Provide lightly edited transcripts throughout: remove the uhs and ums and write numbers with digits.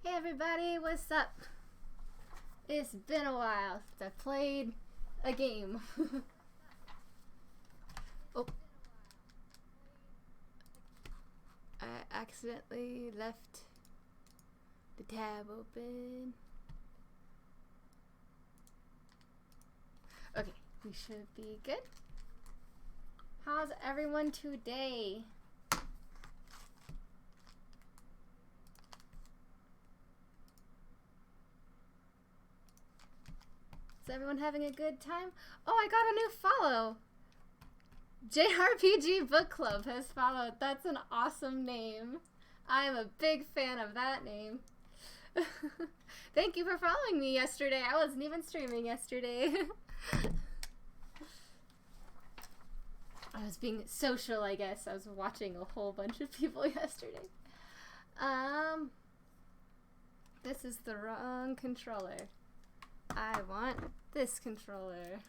Hey everybody, what's up? It's been a while since I played a game. Oh. I accidentally left the tab open. Okay, we should be good. How's everyone today? Is everyone having a good time? Oh, I got a new follow. JRPG Book Club has followed. That's an awesome name. I'm a big fan of that name. Thank you for following me yesterday. I wasn't even streaming yesterday. I was being social, I guess. I was watching a whole bunch of people yesterday. This is the wrong controller. I want this controller.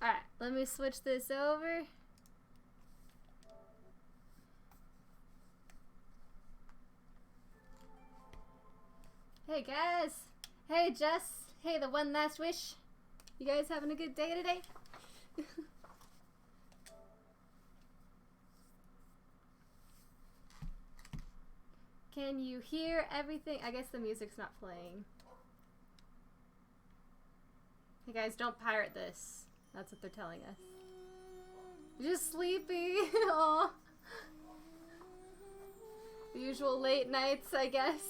Alright, let me switch this over. Hey guys! Hey Jess! Hey, the one last wish! You guys having a good day today? Can you hear everything? I guess the music's not playing. Hey guys, don't pirate this. That's what they're telling us. Just sleepy. Aw. The usual late nights, I guess.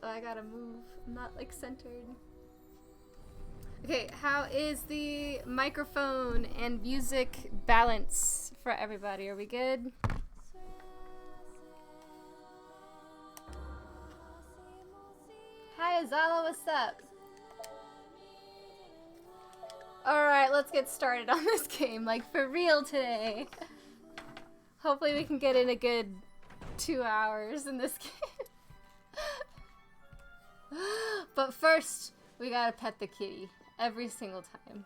Oh, I gotta move. I'm not like centered. Okay, how is the microphone and music balance for everybody? Are we good? Hi Azala, what's up? Alright, let's get started on this game, like for real today. Hopefully we can get in a good 2 hours in this game. But first, we gotta pet the kitty every single time.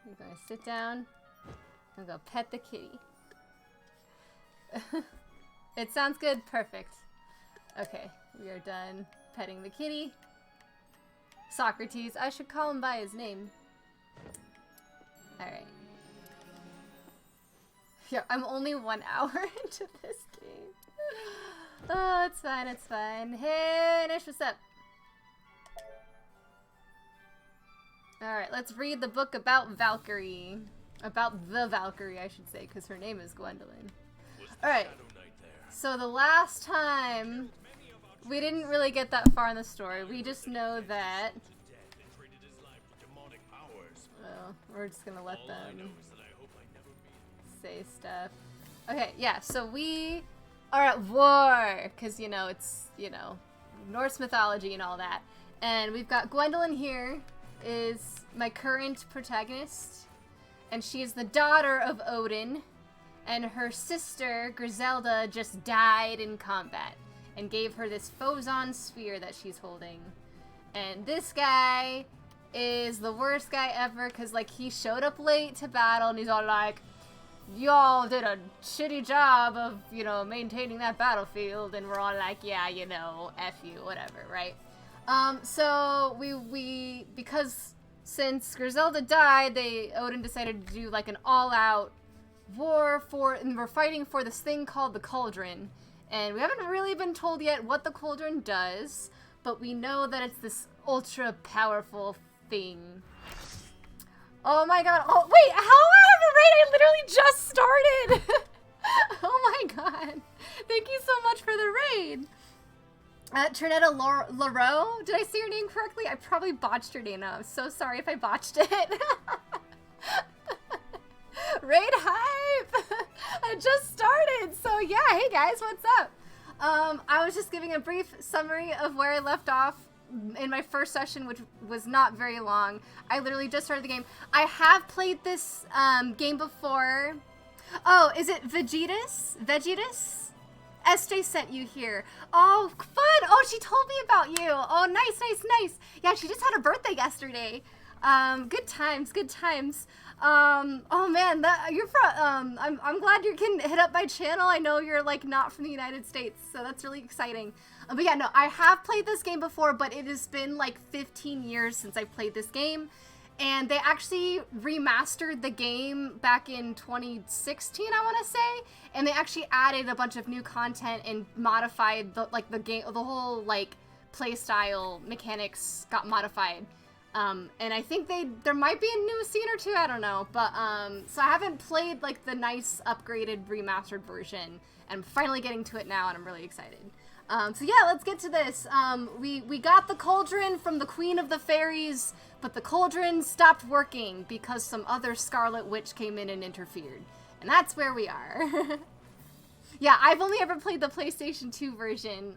We're gonna sit down and go pet the kitty. It sounds good? Perfect. Okay, we are done petting the kitty. Socrates. I should call him by his name. Alright. Yeah, I'm only 1 hour into this game. Oh, it's fine, it's fine. Hey, Nish, what's up? Alright, let's read the book about Valkyrie. About the Valkyrie, I should say, because her name is Gwendolyn. Alright. So the last time, we didn't really get that far in the story. We just know that... Well, we're just gonna let them say stuff. Okay, yeah, so we are at war, because, you know, it's, you know, Norse mythology and all that. And we've got Gwendolyn here, is my current protagonist, and she is the daughter of Odin, and her sister, Griselda, just died in combat, and gave her this Phozon sphere that she's holding. And this guy is the worst guy ever, because, like, he showed up late to battle, and he's all like, y'all did a shitty job of, you know, maintaining that battlefield, and we're all like, yeah, you know, F you, whatever, right? So we because since Griselda died, Odin decided to do, like, an all-out war and we're fighting for this thing called the Cauldron. And we haven't really been told yet what the Cauldron does, but we know that it's this ultra-powerful thing. Oh my god. Oh, wait, how have a raid? I literally just started! Oh my god. Thank you so much for the raid. Trinetta Lareau, did I say your name correctly? I probably botched your name now. I'm so sorry if I botched it. Raid hype! I just started, so yeah, hey guys, what's up? I was just giving a brief summary of where I left off in my first session, which was not very long. I literally just started the game. I have played this game before. Oh, is it Vegetus? Vegetus? SJ sent you here. Oh, fun! Oh, she told me about you. Oh, nice, nice, nice. Yeah, she just had her birthday yesterday. Good times, good times. Oh man, that you're from. I'm glad you can hit up my channel. I know you're like not from the United States, so that's really exciting. But yeah, no, I have played this game before, but it has been like 15 years since I played this game. And they actually remastered the game back in 2016, I want to say, and they actually added a bunch of new content and modified the game, the whole like play style mechanics got modified. And I think there might be a new scene or two, I don't know, but so I haven't played like the nice upgraded remastered version. I'm finally getting to it now, and I'm really excited. So yeah, let's get to this. We got the cauldron from the Queen of the Fairies, but the cauldron stopped working because some other Scarlet Witch came in and interfered. And that's where we are. Yeah, I've only ever played the PlayStation 2 version,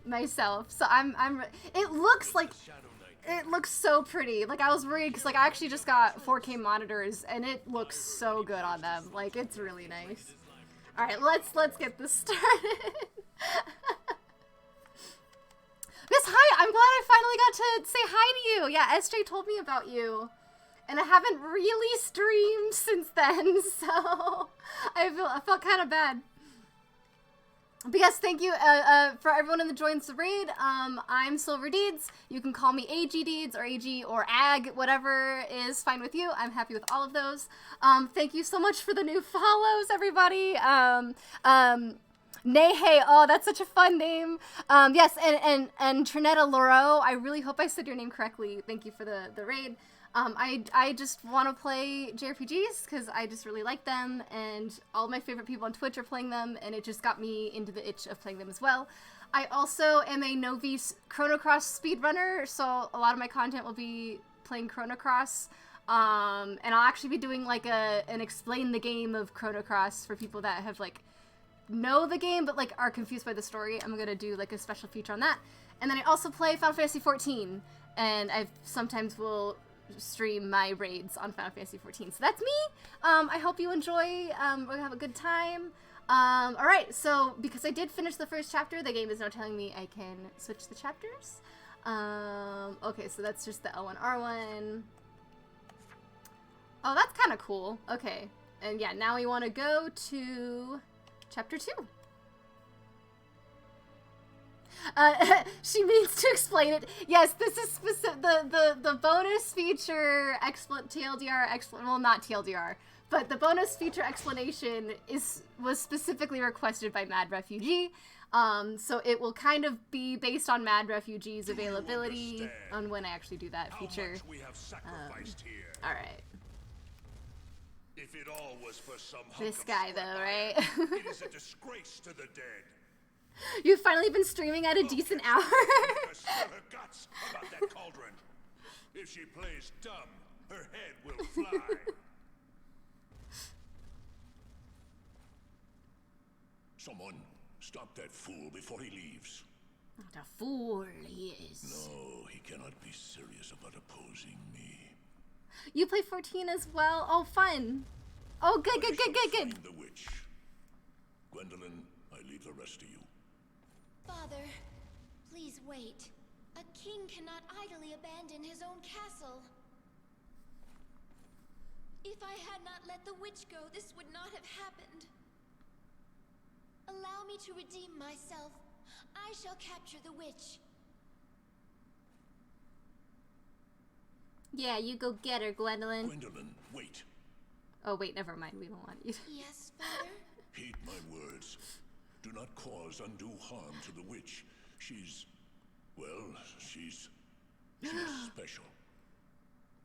myself, so it looks so pretty. Like, I was worried, because, like, I actually just got 4K monitors, and it looks so good on them. Like, it's really nice. Alright, let's get this started. Yes, hi! I'm glad I finally got to say hi to you! Yeah, SJ told me about you. And I haven't really streamed since then, so I felt kind of bad. But yes, thank you for everyone in the joins the raid. I'm Silver Deeds. You can call me AG Deeds or AG or AG, whatever is fine with you. I'm happy with all of those. Thank you so much for the new follows, everybody. Nehe, oh, that's such a fun name. Yes, and Trinetta Loro, I really hope I said your name correctly. Thank you for the raid. I just want to play JRPGs because I just really like them, and all my favorite people on Twitch are playing them, and it just got me into the itch of playing them as well. I also am a novice Chrono Cross speedrunner, so a lot of my content will be playing Chrono Cross. And I'll actually be doing like an explain the game of Chrono Cross for people that have like know the game but like are confused by the story. I'm gonna do like a special feature on that. And then I also play Final Fantasy XIV, and I sometimes will stream my raids on Final Fantasy XIV. So that's me. I hope you enjoy. We're gonna have a good time. Alright, so because I did finish the first chapter, the game is now telling me I can switch the chapters. Okay, so that's just the L1, R1. Oh, that's kind of cool. Okay, and yeah, now we want to go to chapter 2. She means to explain it. Yes, this is specific. The bonus feature TLDR well, not TLDR, but the bonus feature explanation was specifically requested by Mad Refugee. So it will kind of be based on Mad Refugee's availability on when I actually do that feature. All right. If it all was for some this guy though, right? It is a disgrace to the dead. You've finally been streaming at a decent hour. Spill her guts about that cauldron. If she plays dumb, her head will fly. Someone stop that fool before he leaves. What a fool he is. No, he cannot be serious about opposing me. You play 14 as well? Oh, fun. Oh, good. Find the witch. Gwendolyn, I leave the rest to you. Father, please wait. A king cannot idly abandon his own castle. If I had not let the witch go, this would not have happened. Allow me to redeem myself. I shall capture the witch. Yeah, you go get her, Gwendolyn. Gwendolyn, wait. Oh, wait, never mind. We don't want you to. Yes, Father? Heed my words. Do not cause undue harm to the witch. She's special.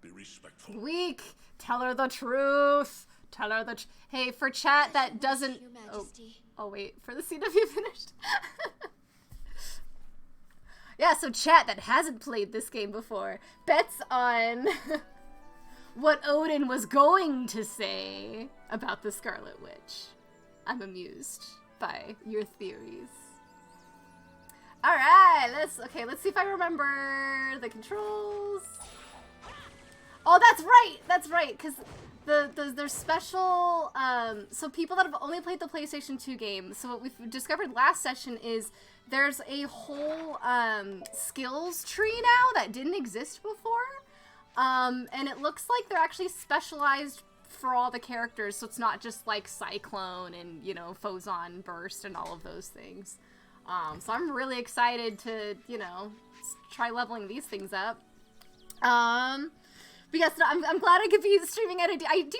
Be respectful. Weak. Tell her the truth. Tell her the Hey, for chat that doesn't... Your Majesty. Oh, wait. For the scene to be finished. Yeah, so chat that hasn't played this game before bets on what Odin was going to say about the Scarlet Witch. I'm amused by your theories. Alright, let's see if I remember the controls. Oh, that's right, because there's special, so people that have only played the PlayStation 2 game, so what we've discovered last session is there's a whole, skills tree now that didn't exist before. And it looks like they're actually specialized for all the characters, so it's not just like Cyclone and, you know, Phozon Burst and all of those things. So I'm really excited to, you know, try leveling these things up. But yes, I'm glad I could be streaming at I do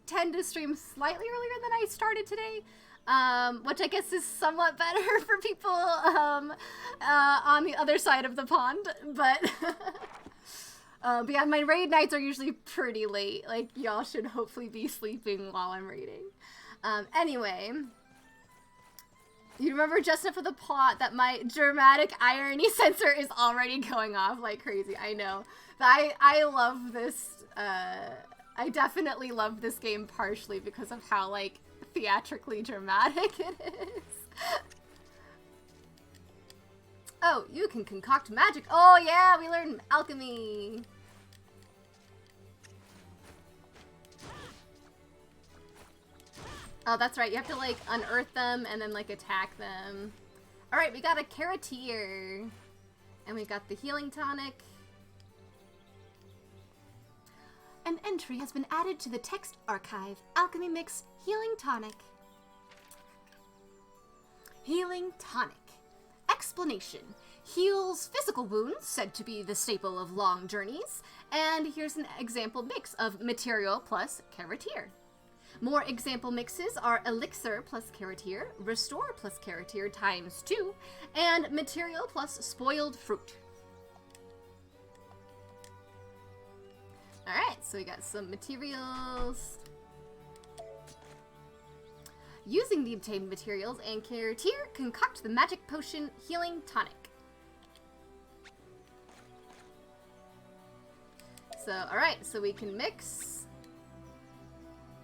tend to stream slightly earlier than I started today. Which I guess is somewhat better for people on the other side of the pond, but yeah, my raid nights are usually pretty late. Like, y'all should hopefully be sleeping while I'm raiding. Anyway, you remember just enough of the plot that my dramatic irony sensor is already going off like crazy. I know. I love this, I definitely love this game partially because of how, like, theatrically dramatic it is. Oh, you can concoct magic. Oh yeah, we learned alchemy. Oh, that's right. You have to, like, unearth them and then, like, attack them. All right, we got a Caratier. And we got the healing tonic. An entry has been added to the text archive. Alchemy Mix Healing Tonic. Healing Tonic. Explanation. Heals physical wounds, said to be the staple of long journeys. And here's an example mix of material plus Caratier. More example mixes are Elixir plus Caratier, Restore plus Caratier times 2, and Material plus Spoiled Fruit. Alright, so we got some materials. Using the obtained materials and Caratier, concoct the magic potion Healing Tonic. So, alright, so we can mix.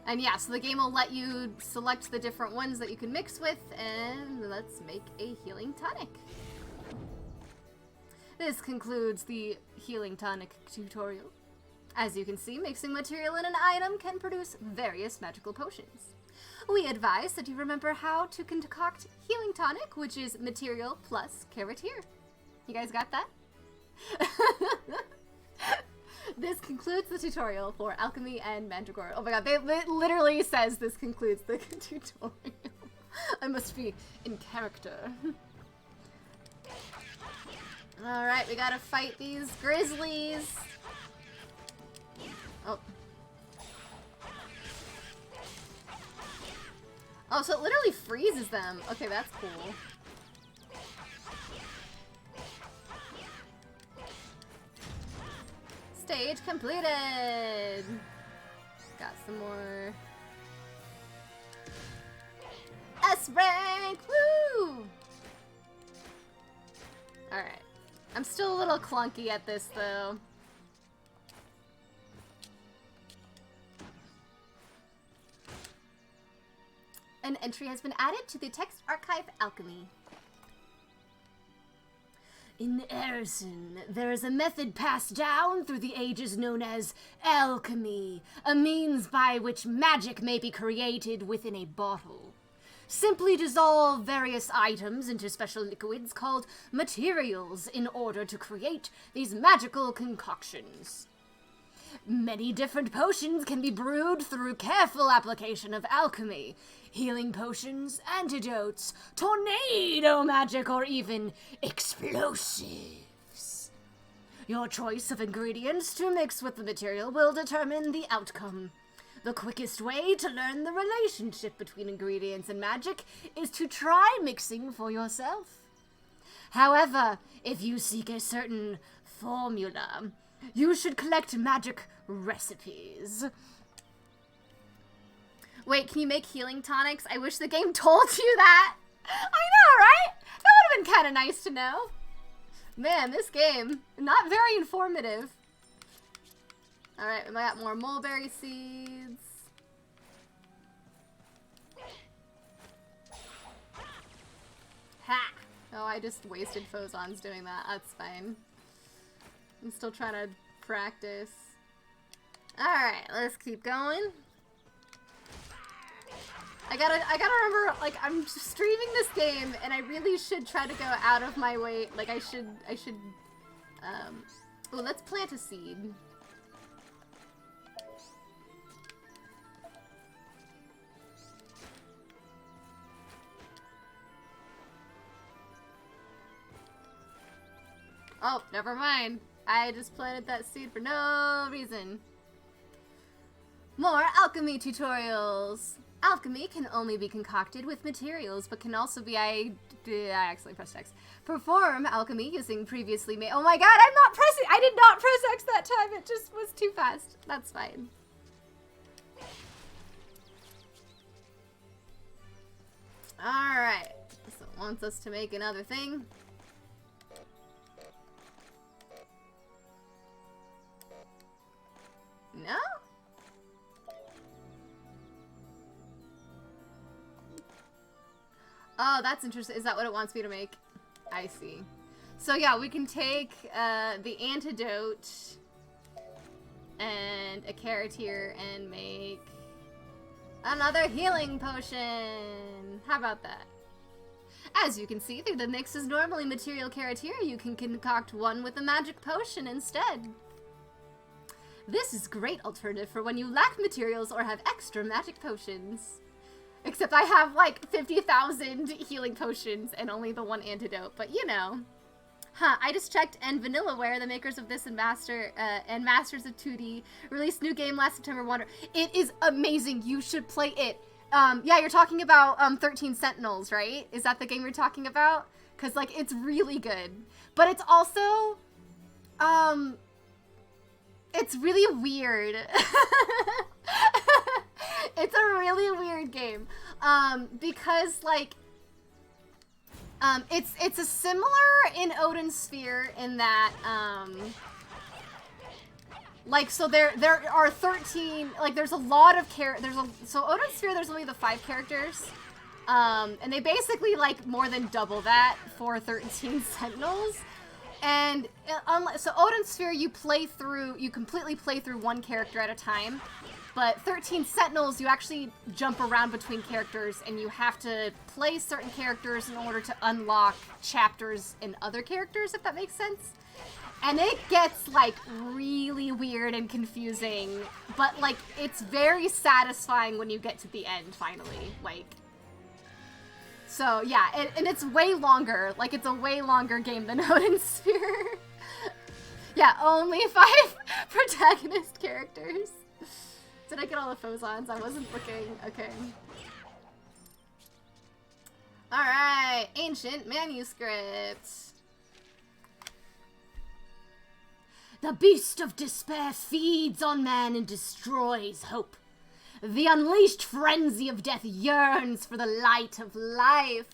And yeah, so the game will let you select the different ones that you can mix with, and let's make a healing tonic. This concludes the healing tonic tutorial. As you can see, mixing material in an item can produce various magical potions. We advise that you remember how to concoct healing tonic, which is material plus Caratier. You guys got that? This concludes the tutorial for Alchemy and Mandragora. Oh my god, it literally says this concludes the tutorial. I must be in character. Alright, we gotta fight these grizzlies. Oh. Oh, so it literally freezes them. Okay, that's cool. Stage completed! Got some more S rank! Woo! Alright. I'm still a little clunky at this though. An entry has been added to the text archive Alchemy. In Erison, there is a method passed down through the ages known as alchemy, a means by which magic may be created within a bottle. Simply dissolve various items into special liquids called materials in order to create these magical concoctions. Many different potions can be brewed through careful application of alchemy. Healing potions, antidotes, tornado magic, or even explosives. Your choice of ingredients to mix with the material will determine the outcome. The quickest way to learn the relationship between ingredients and magic is to try mixing for yourself. However, if you seek a certain formula, you should collect magic recipes. Wait, can you make healing tonics? I wish the game told you that. I know, right? That would have been kind of nice to know. Man, this game, not very informative. Alright, we got more mulberry seeds. Ha! Oh, I just wasted Phozons doing that. That's fine. I'm still trying to practice. Alright, let's keep going. I gotta remember, like, I'm streaming this game, and I really should try to go out of my way. Like, I should, oh, let's plant a seed. Oh, never mind. I just planted that seed for no reason. More alchemy tutorials. Alchemy can only be concocted with materials, but can also be I accidentally pressed X. Perform alchemy using previously made. Oh my god, I'm not pressing. I did not press X that time. It just was too fast. That's fine. All right. So it wants us to make another thing. No? Oh, that's interesting. Is that what it wants me to make? I see. So yeah, we can take the antidote and a carrot here and make another healing potion. How about that? As you can see through the mixes normally material carrot here, you can concoct one with a magic potion instead. This is great alternative for when you lack materials or have extra magic potions. Except I have like 50,000 healing potions and only the one antidote, but you know. Huh, I just checked, and Vanillaware, the makers of this and Masters of 2D, released new game last September. Wonder. It is amazing. You should play it. Yeah, you're talking about 13 Sentinels, right? Is that the game you're talking about? Because like it's really good, but it's also it's really weird. It's a really weird game. Because like it's a similar in Odin's Sphere in that like so there are 13, like there's a lot of so Odin's Sphere there's only the 5 characters. And they basically like more than double that for 13 Sentinels. And so Odin's Sphere you completely play through one character at a time. But 13 Sentinels, you actually jump around between characters, and you have to play certain characters in order to unlock chapters in other characters, if that makes sense. And it gets, like, really weird and confusing, but, like, it's very satisfying when you get to the end, finally. Like, so, yeah, and it's way longer. Like, it's a way longer game than Odin's Sphere. Yeah, only 5 protagonist characters. Did I get all the phosons? I wasn't looking. Okay. Alright, ancient manuscripts. The beast of despair feeds on man and destroys hope. The unleashed frenzy of death yearns for the light of life.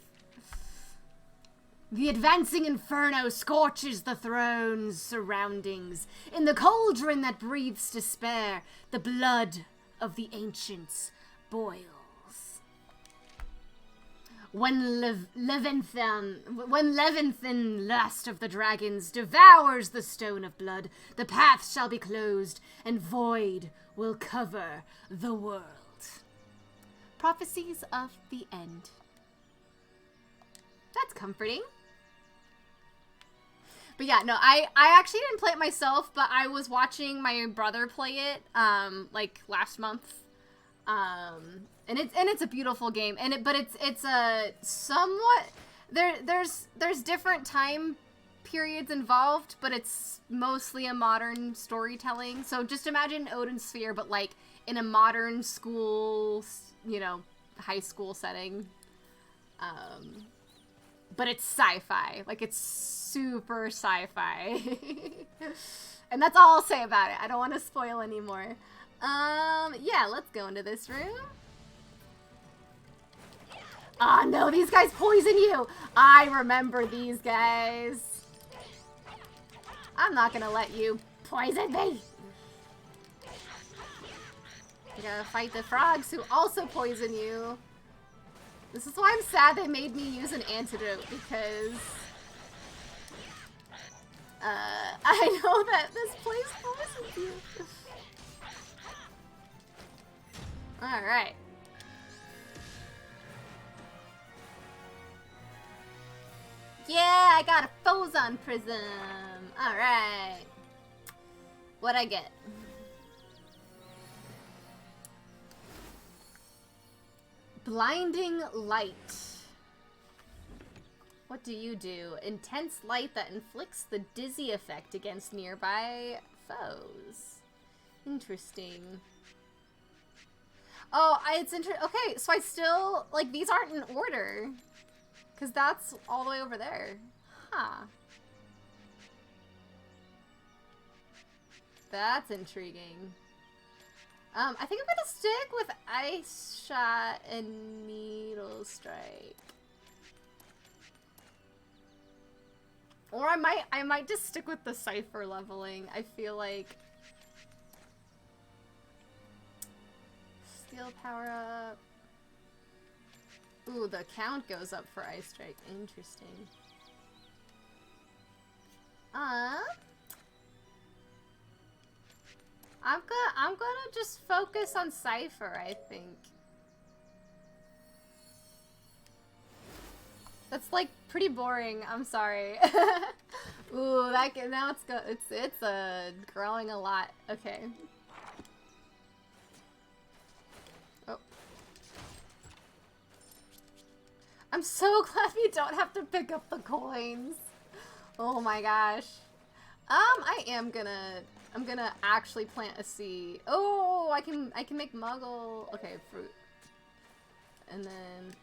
The advancing inferno scorches the throne's surroundings. In the cauldron that breathes despair, the blood of the ancients boils. When Leviathan, last of the dragons, devours the stone of blood, the path shall be closed, and void will cover the world. Prophecies of the end. That's comforting. But yeah, no, I actually didn't play it myself, but I was watching my brother play it, like last month, and it's a beautiful game, but it's a somewhat there's different time periods involved, but it's mostly a modern storytelling. So just imagine Odin's Sphere, but like in a modern school, you know, high school setting. But it's sci-fi. Like, it's super sci-fi. And that's all I'll say about it. I don't want to spoil anymore. Yeah, let's go into this room. Ah, no, these guys poison you. I remember these guys. I'm not gonna let you poison me. You gotta fight the frogs who also poison you. This is why I'm sad they made me use an antidote, because I know that this place poisons you. Alright. Yeah, I got a Phozon Prism. Alright. What'd I get? Blinding light. What do you do? Intense light that inflicts the dizzy effect against nearby foes. Interesting. Oh, it's interesting. Okay, so I still, like, these aren't in order. Because that's all the way over there. Huh. That's intriguing. I think I'm gonna stick with Ice Shot and Needle Strike. Or I might just stick with the Cypher leveling. I feel like skill power up. Ooh, the count goes up for Ice Strike. Interesting. I'm gonna just focus on Cypher, I think. That's like pretty boring. I'm sorry. Ooh, now it's growing a lot. Okay. Oh. I'm so glad we don't have to pick up the coins. Oh my gosh. I'm gonna actually plant a seed. Oh, I can make Muggle. Okay, fruit. And then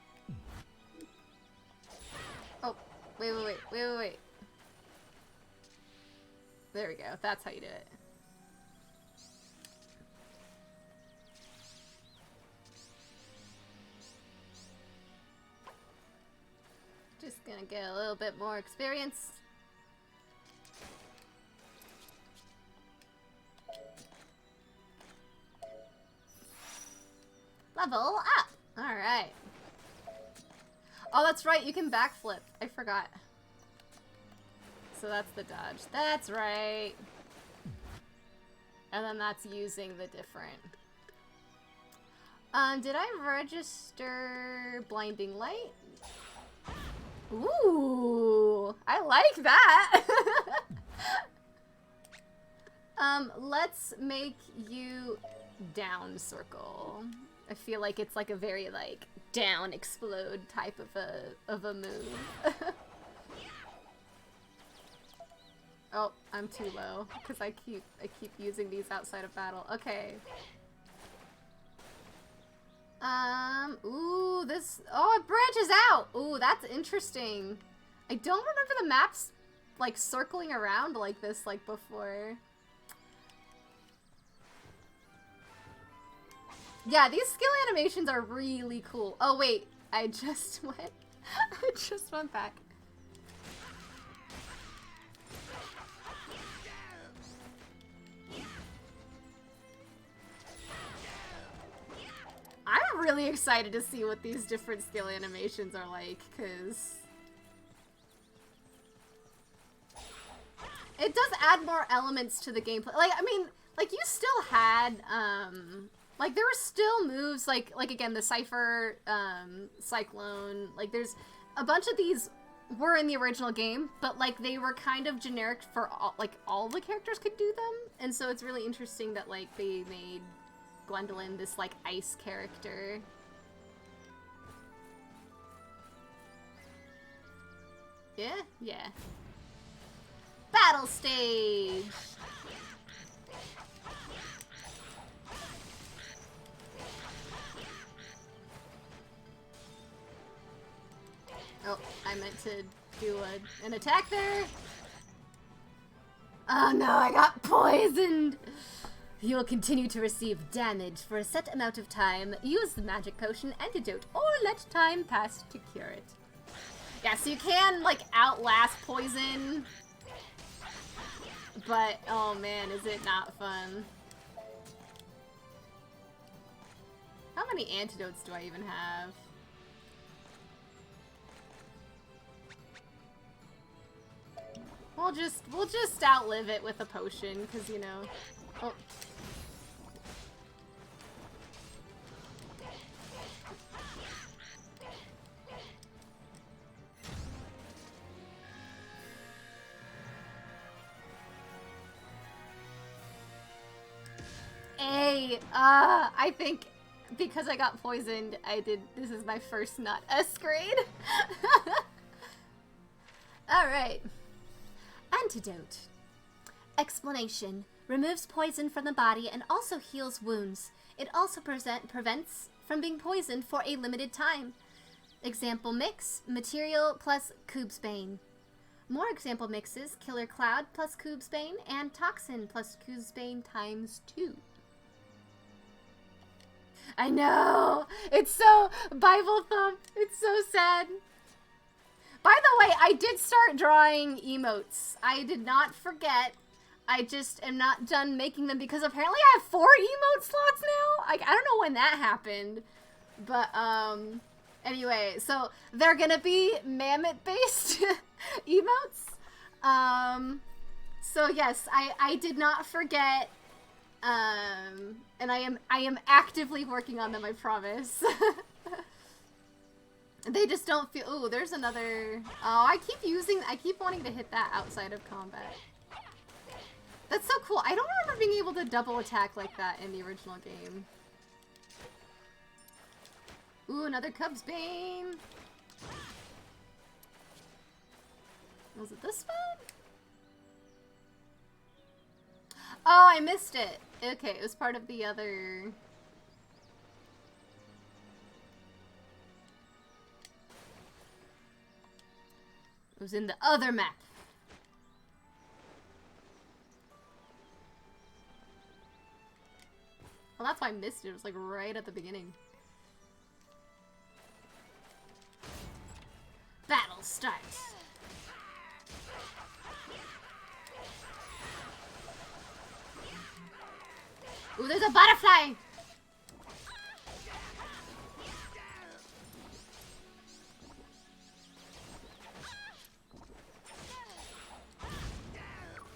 oh, wait. There we go. That's how you do it. Just gonna get a little bit more experience. Level up! Alright. Oh, that's right, you can backflip. I forgot. So that's the dodge. That's right. And then that's using the different. Did I register Blinding Light? Ooh, I like that. Let's make you down circle. I feel like it's like a very like down explode type of a move. Oh, I'm too low because I keep using these outside of battle. Okay. Ooh, oh, it branches out. Ooh, that's interesting. I don't remember the maps like circling around like this like before. Yeah, these skill animations are really cool. Oh wait, I just went I just went back. I'm really excited to see what these different skill animations are like, because it does add more elements to the gameplay. Like, I mean, like, you still had, like, there were still moves, like again, the Cypher, Cyclone, like, there's a bunch of these were in the original game, but, like, they were kind of generic for, all the characters could do them, and so it's really interesting that, like, they made Gwendolyn this, like, ice character. Yeah? Yeah. Battle stage! Oh, I meant to do an attack there. Oh no, I got poisoned! You will continue to receive damage for a set amount of time. Use the magic potion antidote or let time pass to cure it. Yeah, so you can, like, outlast poison. But, oh man, is it not fun. How many antidotes do I even have? We'll just outlive it with a potion, because, you know. Oh. Hey, I think because I got poisoned, this is my first not S grade. Alright. Antidote. Explanation. Removes poison from the body and also heals wounds. It also prevents from being poisoned for a limited time. Example mix, material plus Cubesbane. More example mixes, Killer Cloud plus Cubesbane and Toxin plus Cubesbane times 2. I know! It's so Bible thump. It's so sad. By the way, I did start drawing emotes. I did not forget. I just am not done making them because apparently I have 4 emote slots now. I don't know when that happened. But, anyway, so they're gonna be Mammoth-based emotes. So yes, I did not forget. And I am actively working on them, I promise. They just don't feel. Ooh, there's another. Oh, I keep wanting to hit that outside of combat. That's so cool. I don't remember being able to double attack like that in the original game. Ooh, another Cubesbane. Was it this one? Oh, I missed it. Okay, it was part of the other. It was in the other map. Well, that's why I missed it. It was like right at the beginning. Battle starts. Ooh, there's a butterfly!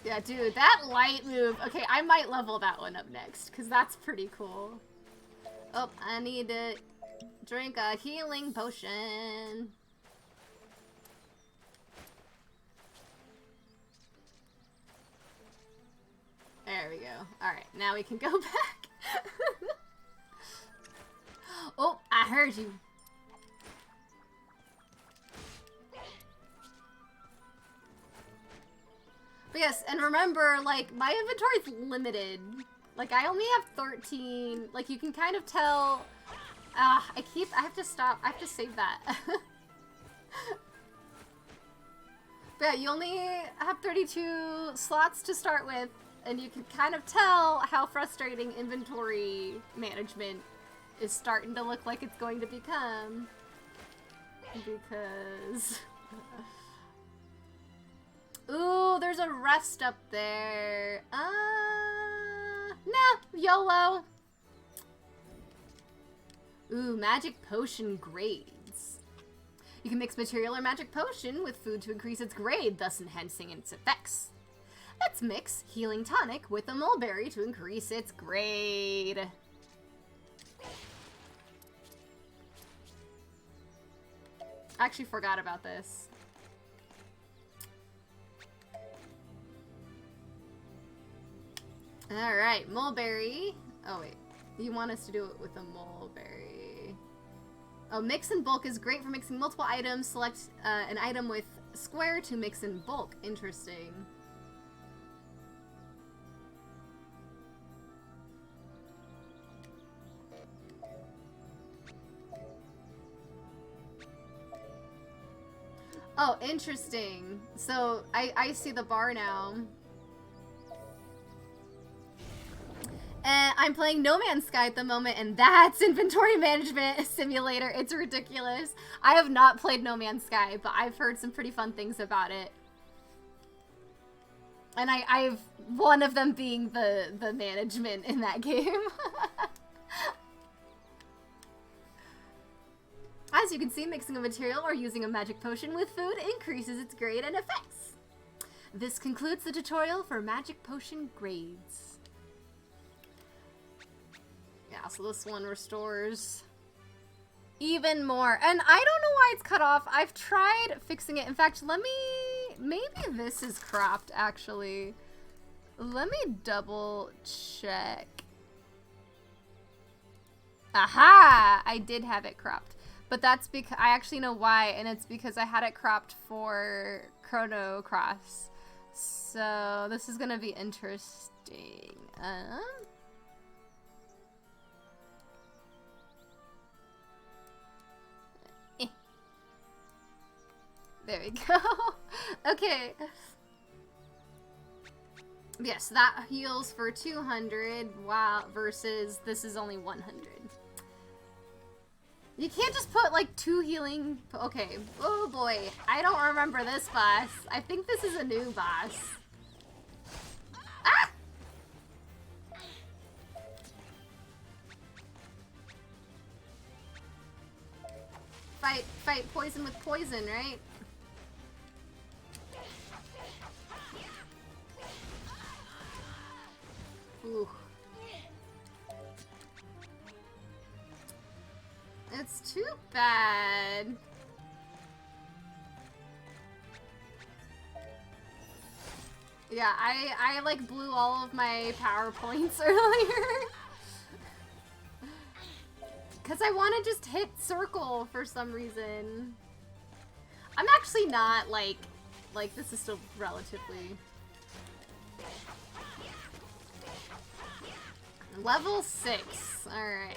Yeah, dude, that light move. Okay, I might level that one up next, because that's pretty cool. Oh, I need to drink a healing potion. There we go. Alright, now we can go back. Oh, I heard you. But yes, and remember, like, my inventory's limited. Like, I only have 13. Like, you can kind of tell. I have to stop. I have to save that. But yeah, you only have 32 slots to start with. And you can kind of tell how frustrating inventory management is starting to look like it's going to become. Because... Ooh, there's a rest up there. No, YOLO. Ooh, magic potion grades. You can mix material or magic potion with food to increase its grade, thus enhancing its effects. Let's mix healing tonic with a mulberry to increase its grade. I actually forgot about this. Alright, mulberry. Oh wait, you want us to do it with a mulberry. Oh, mix in bulk is great for mixing multiple items. Select an item with square to mix in bulk. Interesting. Oh, interesting. So, I see the bar now. And I'm playing No Man's Sky at the moment, and that's inventory management simulator. It's ridiculous. I have not played No Man's Sky, but I've heard some pretty fun things about it. And I've one of them being the management in that game. As you can see, mixing a material or using a magic potion with food increases its grade and effects. This concludes the tutorial for magic potion grades. Yeah, so this one restores even more. And I don't know why it's cut off. I've tried fixing it. In fact, maybe this is cropped, actually. Let me double check. Aha! I did have it cropped. But that's because I actually know why, and it's because I had it cropped for Chrono Cross. So this is gonna be interesting. There we go. Okay. Yes, that heals for 200, wow, versus this is only 100. You can't just put like 2 healing. Okay. Oh boy, I don't remember this boss. I think this is a new boss. Ah! Fight poison with poison, right? Ooh. It's too bad. Yeah, I like blew all of my PowerPoints earlier. Cause I want to just hit circle for some reason. I'm actually not like this is still relatively level 6. All right.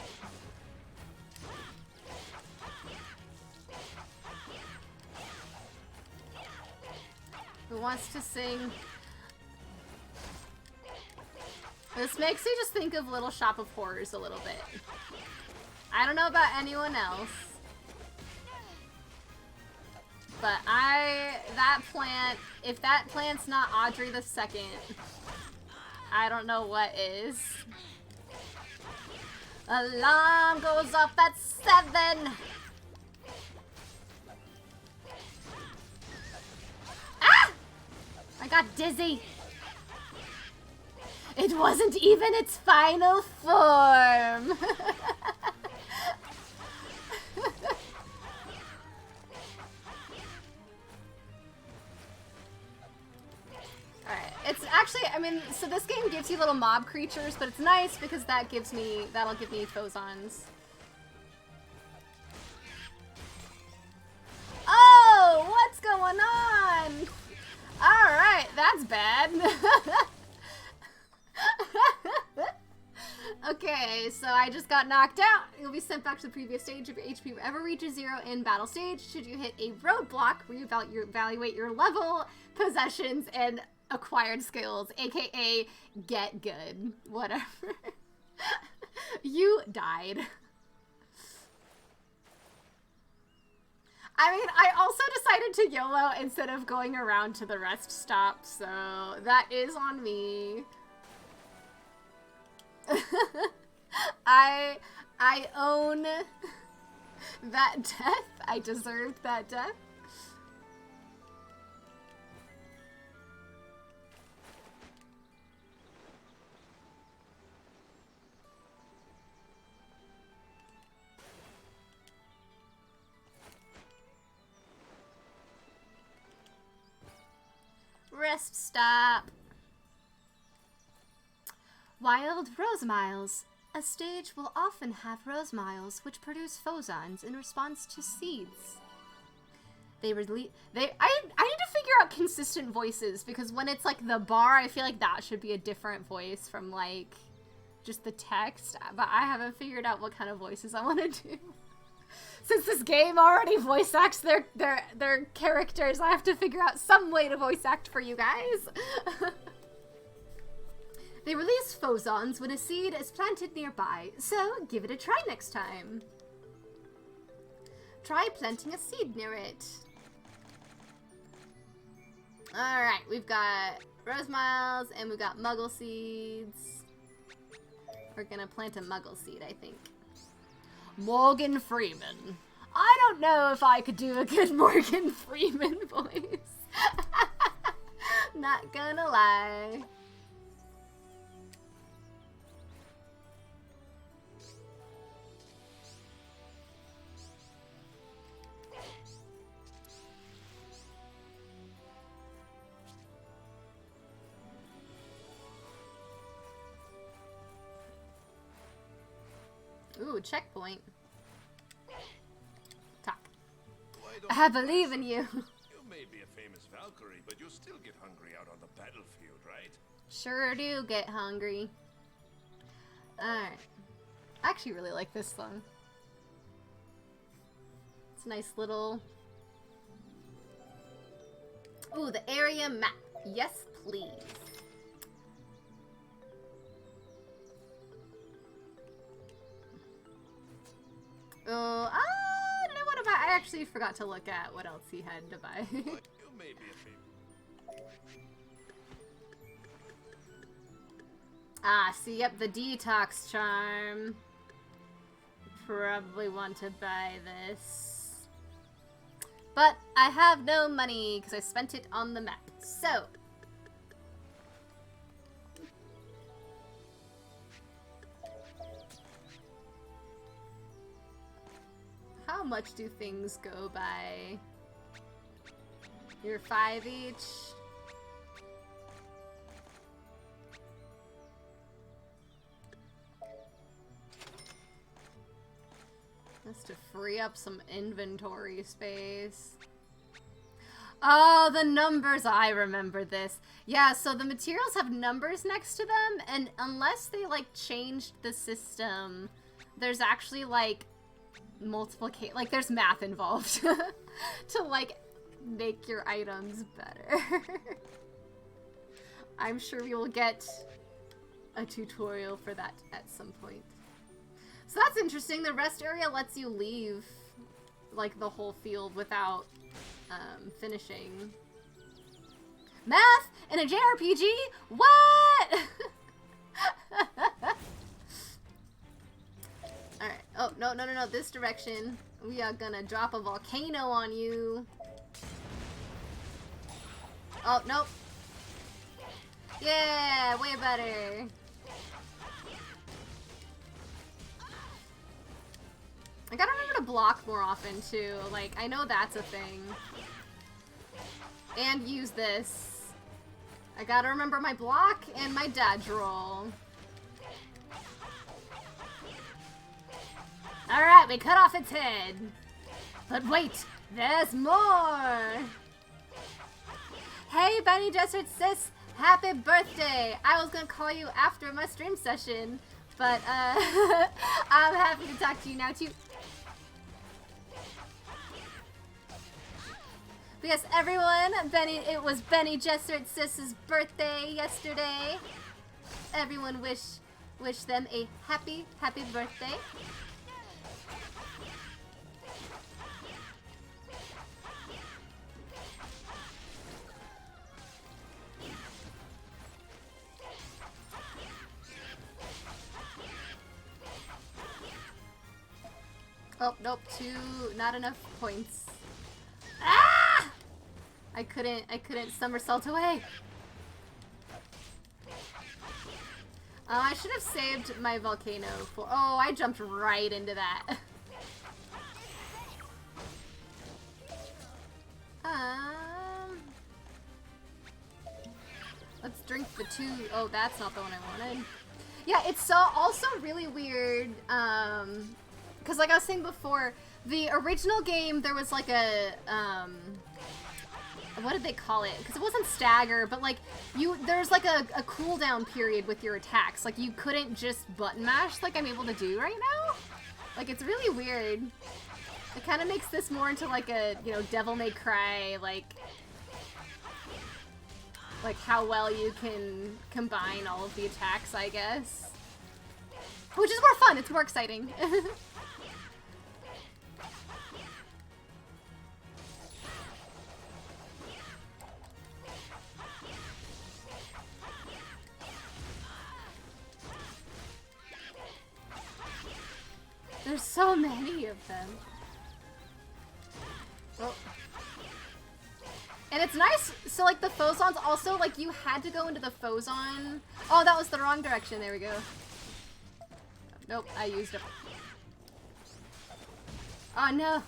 Who wants to sing? This makes me just think of Little Shop of Horrors a little bit. I don't know about anyone else, but that plant, if that plant's not Audrey the Second, I don't know what is. Alarm goes off at 7. Ah! I got dizzy. It wasn't even its final form. Alright, it's actually, I mean, so this game gives you little mob creatures, but it's nice because that'll give me phosons. Oh, what's going on? Alright, that's bad. Okay, so I just got knocked out. You'll be sent back to the previous stage if your HP ever reaches 0 in battle stage. Should you hit a roadblock, reevaluate your level, possessions, and acquired skills, aka get good. Whatever. You died. I mean, I also decided to YOLO instead of going around to the rest stop, so that is on me. I own that death. I deserved that death. Rest stop. Wild Rose Miles. A stage will often have rose miles which produce phosons in response to seeds. I need to figure out consistent voices because when it's like the bar, I feel like that should be a different voice from like just the text, but I haven't figured out what kind of voices I want to do. Since this game already voice acts their characters, I have to figure out some way to voice act for you guys. They release phosons when a seed is planted nearby, so give it a try next time. Try planting a seed near it. Alright, we've got rose miles and we've got muggle seeds. We're gonna plant a muggle seed, I think. Morgan Freeman. I don't know if I could do a good Morgan Freeman voice. Not gonna lie. Ooh, checkpoint. Talk. I believe in you. You may be a famous Valkyrie, but you still get hungry out on the battlefield, right? Sure do get hungry. Alright. I actually really like this song. It's a nice little... Ooh, the area map. Yes, please. Oh, I don't know what to buy. I actually forgot to look at what else he had to buy. You may be a favorite. Ah, see, yep, the detox charm. Probably want to buy this. But I have no money because I spent it on the map. So. How much do things go by? You're 5 each. That's to free up some inventory space. Oh, the numbers. I remember this. Yeah, so the materials have numbers next to them, and unless they, like, changed the system, there's actually, like, multiplication. Like, there's math involved to, like, make your items better. I'm sure we will get a tutorial for that at some point. So that's interesting. The rest area lets you leave, like, the whole field without finishing. Math in a JRPG? What? Alright. Oh, no. This direction. We are gonna drop a volcano on you. Oh, nope. Yeah, way better. I gotta remember to block more often, too. Like, I know that's a thing. And use this. I gotta remember my block and my dodge roll. Alright, we cut off its head. But wait, there's more! Hey, Benny Jessert sis, happy birthday! I was gonna call you after my stream session, but I'm happy to talk to you now too. Because everyone, it was Benny Jessert sis' birthday yesterday. Everyone wish them a happy birthday. Oh, nope, not enough points. Ah! I couldn't somersault away. I should have saved my volcano for, oh, I jumped right into that. Let's drink the two, oh, that's not the one I wanted. Yeah, it's also really weird, because like I was saying before, the original game, there was like a, what did they call it? Because it wasn't stagger, but like, there's like a cooldown period with your attacks. Like, you couldn't just button mash like I'm able to do right now. Like, it's really weird. It kind of makes this more into like a, you know, Devil May Cry, like how well you can combine all of the attacks, I guess. Which is more fun, it's more exciting. There's so many of them. Oh. And it's nice, so like the Phozons also, like you had to go into the Phozon. Oh, that was the wrong direction, there we go. Nope, I used it. Oh no!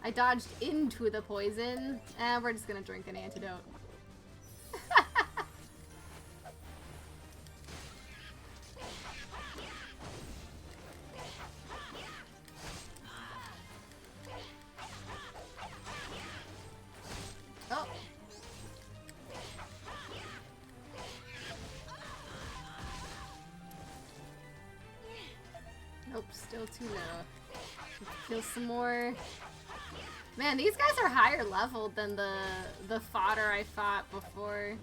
I dodged into the poison. And we're just gonna drink an antidote. Still too low. Kill some more. Man, these guys are higher leveled than the fodder I fought before.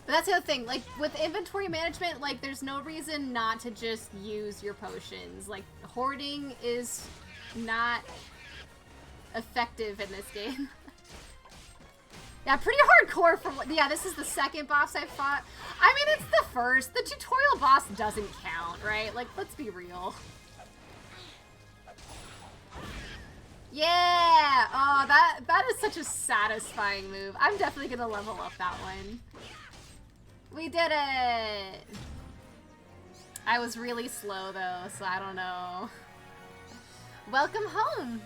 But that's the other thing, like, with inventory management, like, there's no reason not to just use your potions. Like, hoarding is not effective in this game. Yeah, pretty hardcore for, yeah, this is the second boss I fought. I mean, it's the first. The tutorial boss doesn't count, right? Like, let's be real. Yeah! Oh, that is such a satisfying move. I'm definitely gonna level up that one. We did it! I was really slow, though, so I don't know. Welcome home!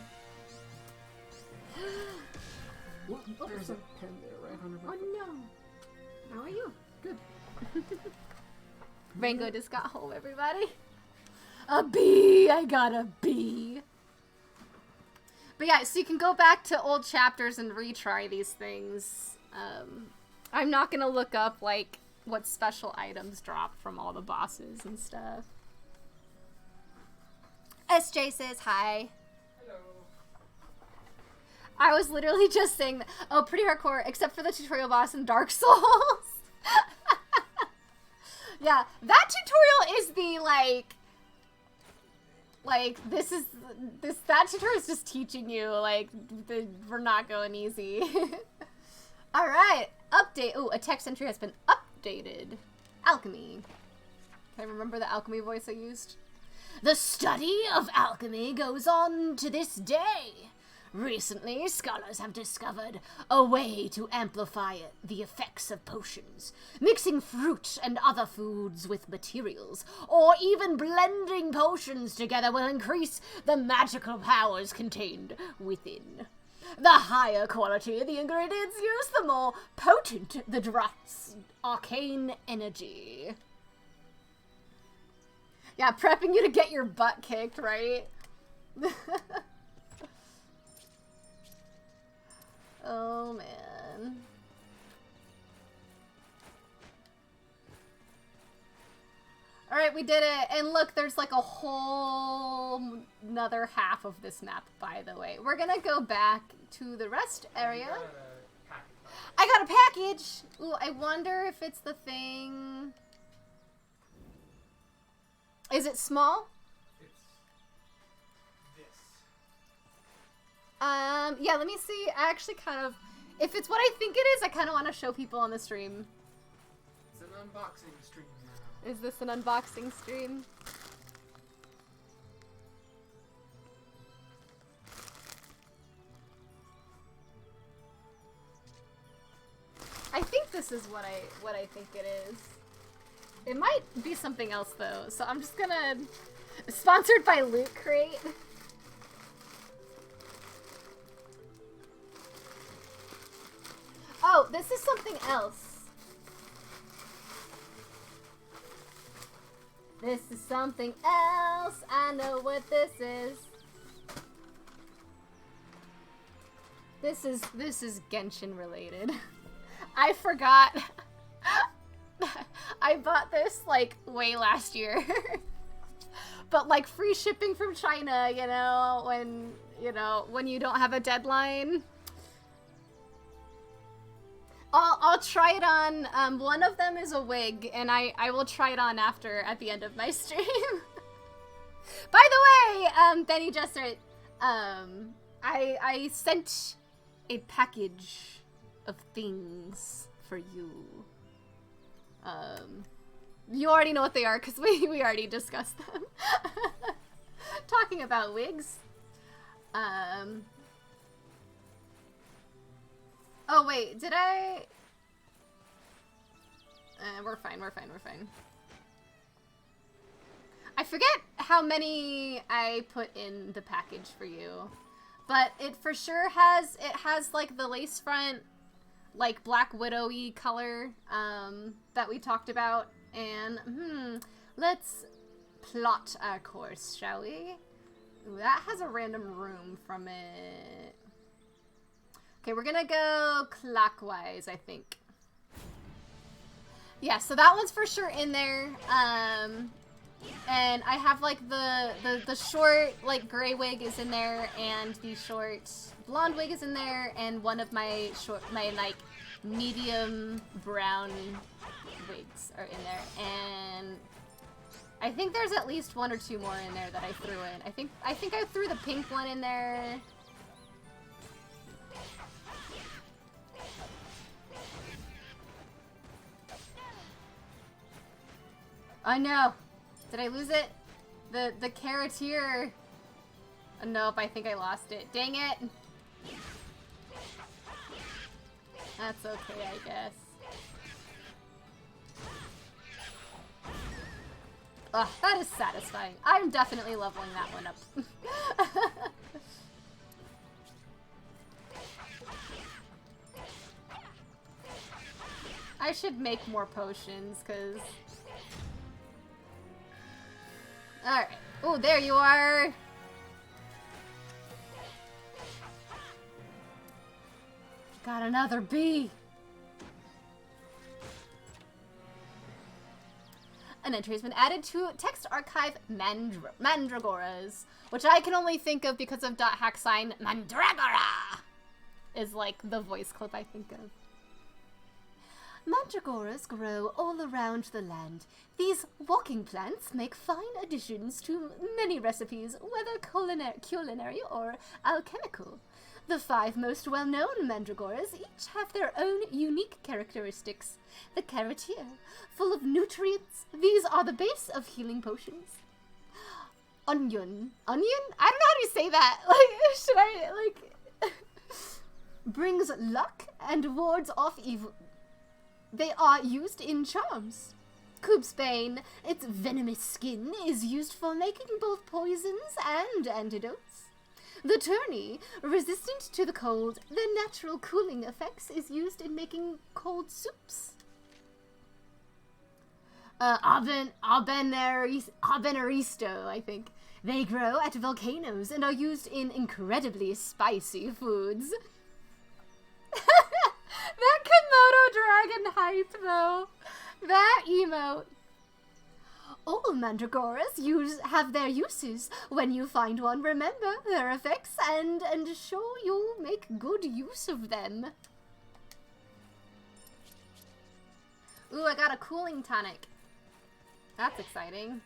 What? Oh, there's a pen there, right? Oh no! How are you? Good. Rango just got home, everybody. A B! I got a B! But yeah, so you can go back to old chapters and retry these things. I'm not gonna look up, like, what special items drop from all the bosses and stuff. SJ says hi. Hello. I was literally just saying that. Oh, pretty hardcore, except for the tutorial boss in Dark Souls. Yeah, that tutorial is the, that tutorial is just teaching you, like, we're not going easy. Alright, update. Ooh, a text entry has been updated. Alchemy. Can I remember the alchemy voice I used? The study of alchemy goes on to this day. Recently, scholars have discovered a way to amplify the effects of potions, mixing fruit and other foods with materials, or even blending potions together will increase the magical powers contained within. The higher quality the ingredients used, the more potent the drop's arcane energy. Yeah, prepping you to get your butt kicked, right? Oh, man. Alright, we did it. And look, there's like a whole another half of this map, by the way. We're gonna go back to the rest area. I got a package! Ooh, I wonder if it's the thing... Is it small? Yeah, let me see. I actually kind of, if it's what I think it is, I kind of want to show people on the stream. It's an unboxing stream now. Is this an unboxing stream? I think this is what I think it is. It might be something else though, so I'm just gonna, sponsored by Loot Crate. Oh, this is something else. This is something else. I know what this is. This is Genshin related. I forgot. I bought this like way last year. But like free shipping from China, when you don't have a deadline. I'll try it on, one of them is a wig, and I will try it on at the end of my stream. By the way, Benny Jester, I sent a package of things for you. You already know what they are, because we already discussed them. Talking about wigs. Oh, wait, did I... we're fine. I forget how many I put in the package for you. But it for sure has, like, the lace front, like, Black Widow-y color, that we talked about. And, let's plot our course, shall we? Ooh, that has a random room from it. Okay, we're gonna go clockwise, I think. Yeah, so that one's for sure in there. And I have like the short like gray wig is in there, and the short blonde wig is in there, and one of my like medium brown wigs are in there, and I think there's at least one or two more in there that I threw in. I think I threw the pink one in there. I know. Did I lose it? The carroteer. Nope, I think I lost it. Dang it. That's okay, I guess. Ugh, that is satisfying. I'm definitely leveling that one up. I should make more potions, because... Alright. Oh, there you are! Got another bee! An entry has been added to text archive Mandragoras, which I can only think of because of .hack sign Mandragora is like the voice clip I think of. Mandragoras grow all around the land. These walking plants make fine additions to many recipes, whether culinary or alchemical. The 5 most well-known mandragoras each have their own unique characteristics. The carroteer, full of nutrients, these are the base of healing potions. Onion? I don't know how to say that. Like, should I, like... brings luck and wards off evil. They are used in charms. Coobsbane, its venomous skin is used for making both poisons and antidotes. The tourney, resistant to the cold, their natural cooling effects is used in making cold soups. Arbeneristo, I think. They grow at volcanoes and are used in incredibly spicy foods. That Komodo dragon hype, though. That emote. All mandragoras have their uses. When you find one, remember their effects and sure you'll make good use of them. Ooh, I got a cooling tonic. That's exciting.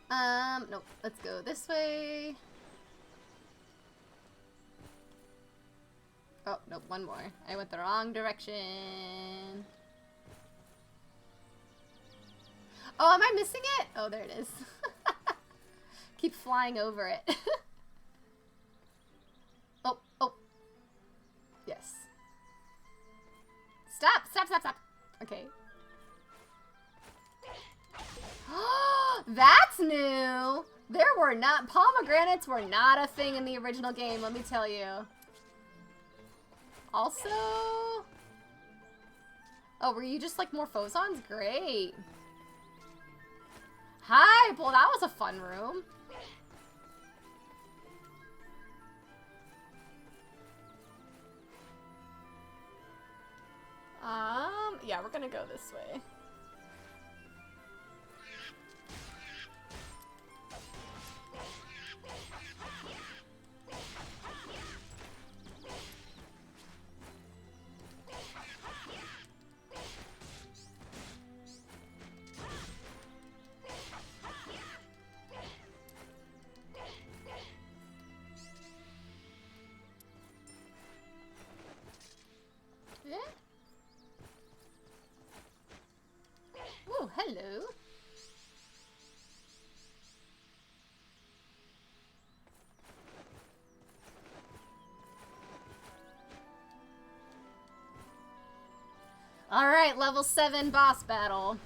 Nope. Let's go this way. Oh, nope, one more. I went the wrong direction. Oh, am I missing it? Oh, there it is. Keep flying over it. Oh. Yes. Stop. Okay. That's new! Pomegranates were not a thing in the original game, let me tell you. Also... Oh, were you just like Morphosons? Great. Hi! Well, that was a fun room. Yeah, we're gonna go this way. Oh, hello. All right, level 7 boss battle.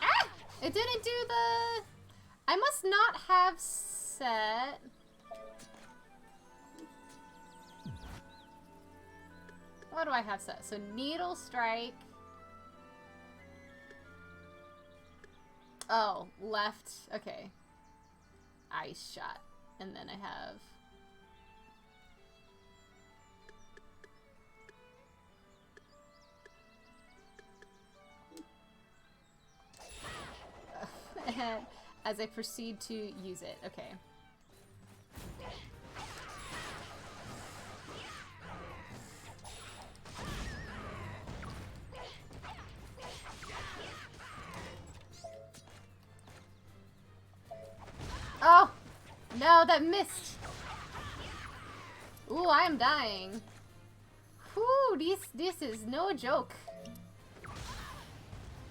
Ah! It didn't do the... I must not have set... What do I have set? So Needle Strike. Oh, left. Okay. Ice Shot. And then I have... as I proceed to use it. Okay. Oh! No, that missed! Ooh, I am dying. Whew, this is no joke.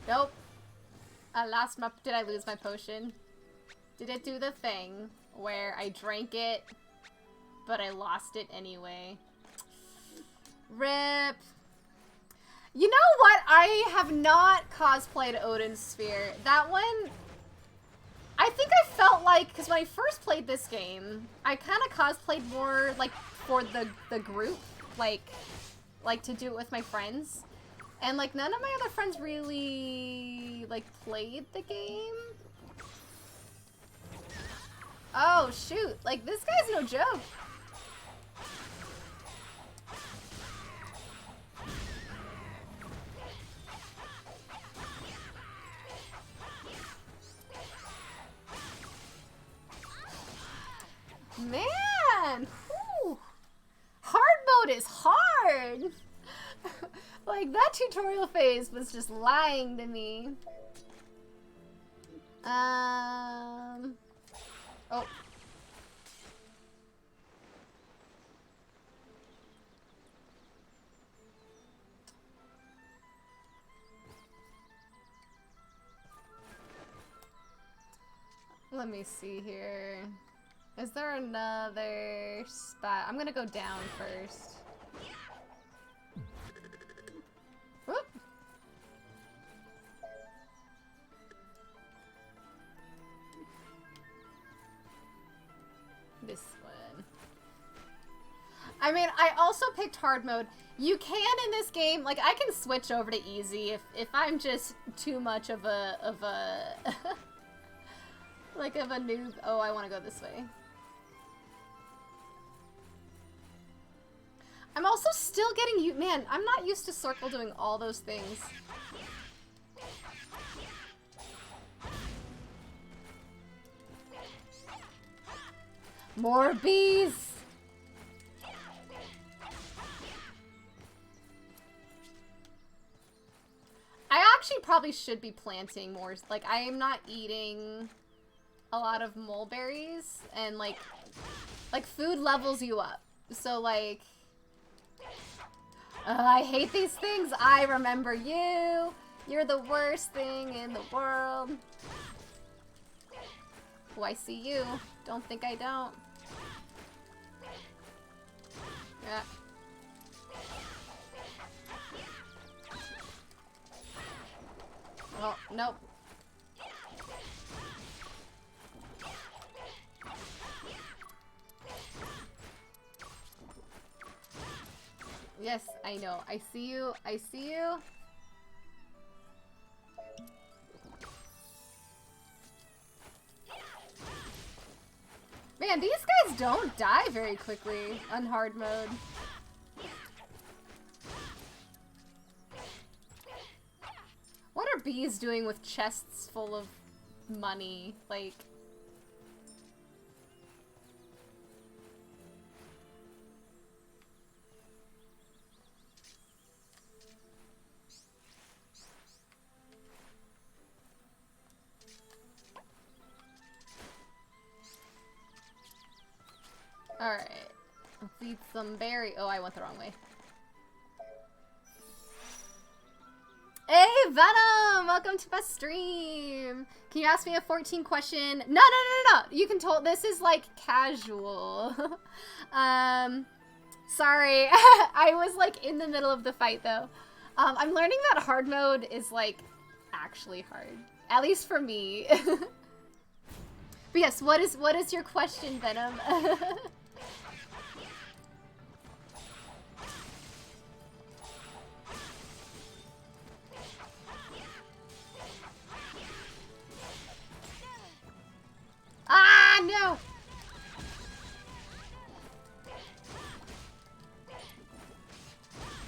Nope. I lost my... Did I lose my potion? Did it do the thing where I drank it, but I lost it anyway? RIP. You know what? I have not cosplayed Odin's Sphere. That one... I think I felt like... Because when I first played this game, I kind of cosplayed more, like, for the group. Like, to do it with my friends. And, like, none of my other friends really, like, played the game. Oh, shoot. Like, this guy's no joke. Man! Whew. Hard mode is hard! Like, that tutorial phase was just lying to me. Oh. Let me see here. Is there another spot? I'm gonna go down first. Whoop. This one. I mean, I also picked hard mode. You can in this game, like, I can switch over to easy if I'm just too much of a like of a noob. Oh, I want to go this way. I'm also still getting you. Man, I'm not used to circle doing all those things. More bees! I actually probably should be planting more. Like, I am not eating a lot of mulberries, and like food levels you up. So, like... I hate these things. I remember you. You're the worst thing in the world. Oh, I see you. Don't think I don't. Yeah. Oh, nope. Yes, I know. I see you. I see you. Man, these guys don't die very quickly on hard mode. What are bees doing with chests full of money? Like... Alright. Let's eat some berry. Oh, I went the wrong way. Hey, Venom! Welcome to my stream! Can you ask me a 14 question? No! You can tell this is like casual. Sorry. I was like in the middle of the fight though. I'm learning that hard mode is like actually hard. At least for me. But yes, what is your question, Venom?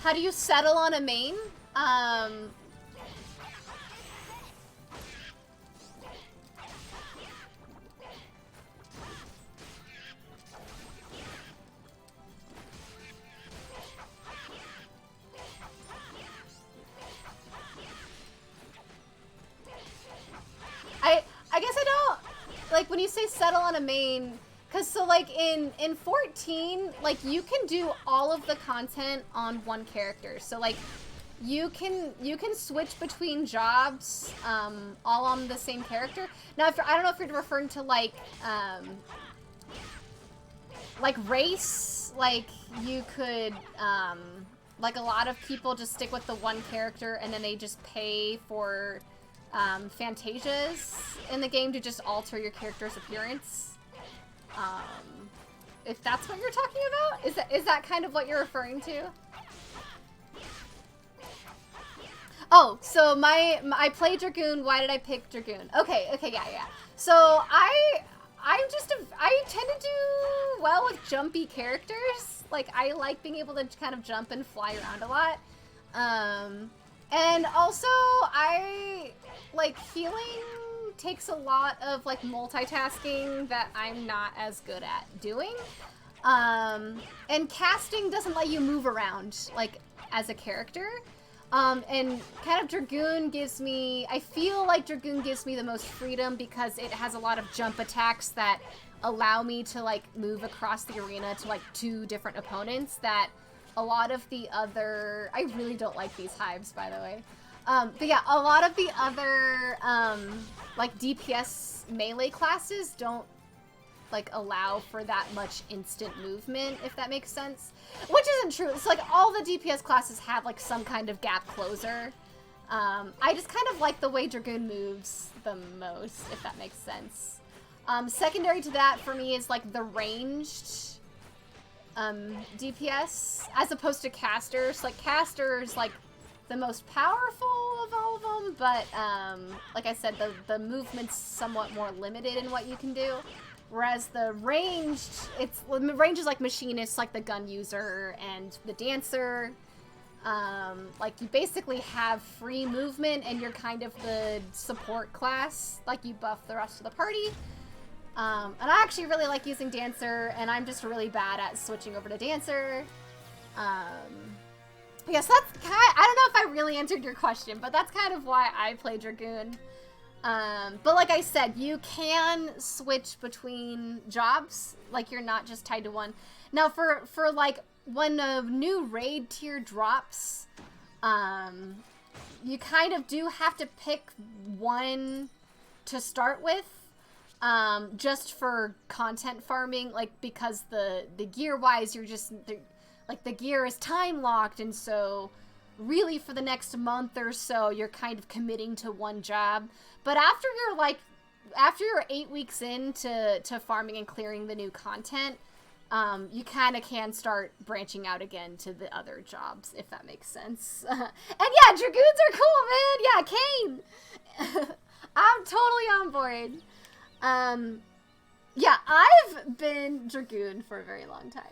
How do you settle on a main? I guess I don't, like, when you say settle on a main, because so like in 14, like you can do all of the content on one character. So like you can switch between jobs all on the same character. Now if I don't know if you're referring to like race, like you could like a lot of people just stick with the one character and then they just pay for Fantasias in the game to just alter your character's appearance. If that's what you're talking about? Is that kind of what you're referring to? Oh, so I play Dragoon. Why did I pick Dragoon? Okay, yeah. So I tend to do well with jumpy characters. Like I like being able to kind of jump and fly around a lot. And also I like healing takes a lot of like multitasking that I'm not as good at doing. And casting doesn't let you move around like as a character. And kind of Dragoon gives me, I feel like Dragoon gives me the most freedom because it has a lot of jump attacks that allow me to like move across the arena to like 2 different opponents that a lot of the other, I really don't like these hives, by the way. But yeah, a lot of the other, like DPS melee classes don't like allow for that much instant movement, if that makes sense. Which isn't true. It's like all the DPS classes have like some kind of gap closer. I just kind of like the way Dragoon moves the most, if that makes sense. Secondary to that for me is like the ranged DPS as opposed to casters. Like casters like the most powerful of all of them, but like I said, the movement's somewhat more limited in what you can do. Whereas the ranged, range is like machinists, like the gun user and the dancer. Like you basically have free movement and you're kind of the support class. Like you buff the rest of the party. And I actually really like using dancer, and I'm just really bad at switching over to dancer. Yes, that's kind of, I don't know if I really answered your question, but that's kind of why I play Dragoon. But like I said, you can switch between jobs, like you're not just tied to one. Now for like when a new raid tier drops, you kind of do have to pick one to start with, just for content farming, like because the gear wise, you're just, like the gear is time locked, and so really for the next month or so, you're kind of committing to one job. But after you're 8 weeks into farming and clearing the new content, you kind of can start branching out again to the other jobs, if that makes sense. And yeah, Dragoons are cool, man. Yeah, Kane. I'm totally on board. Yeah, I've been Dragoon for a very long time.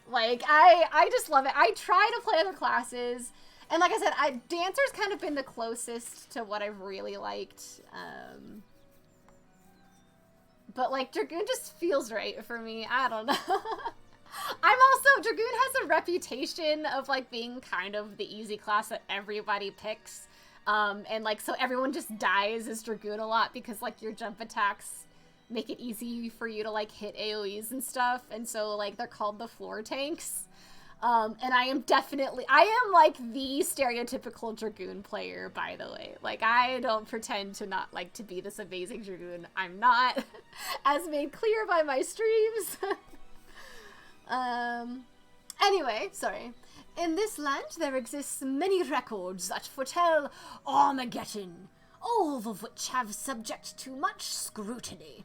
Like, I just love it. I try to play other classes. And like I said, Dancer's kind of been the closest to what I've really liked. But like, Dragoon just feels right for me. I don't know. Dragoon has a reputation of like being kind of the easy class that everybody picks. And like, so everyone just dies as Dragoon a lot because like your jump attacks make it easy for you to like hit AoEs and stuff, and so like they're called the floor tanks. And I am like the stereotypical Dragoon player, by the way. Like I don't pretend to not like to be this amazing Dragoon. I'm not, as made clear by my streams. Anyway, sorry. In this land there exists many records that foretell Armageddon, all of which have subject to much scrutiny.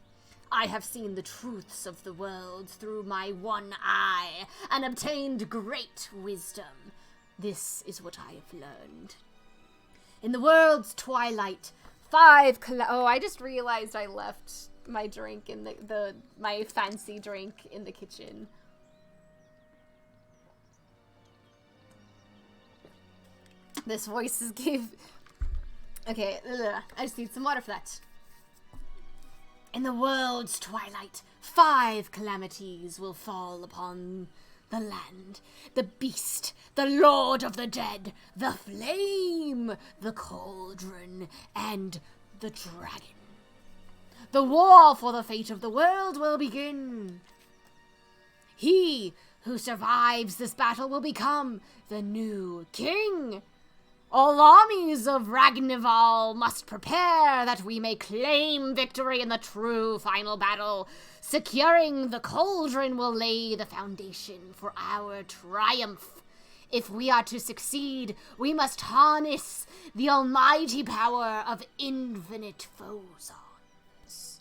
I have seen the truths of the world through my one eye, and obtained great wisdom. This is what I have learned. In the world's twilight, oh, I just realized I left my drink in my fancy drink in the kitchen. This voice is give. Okay, I just need some water for that. In the world's twilight, 5 calamities will fall upon the land. The beast, the lord of the dead, the flame, the cauldron, and the dragon. The war for the fate of the world will begin. He who survives this battle will become the new king. All armies of Ragnival must prepare that we may claim victory in the true final battle. Securing the cauldron will lay the foundation for our triumph. If we are to succeed, we must harness the almighty power of infinite phosons.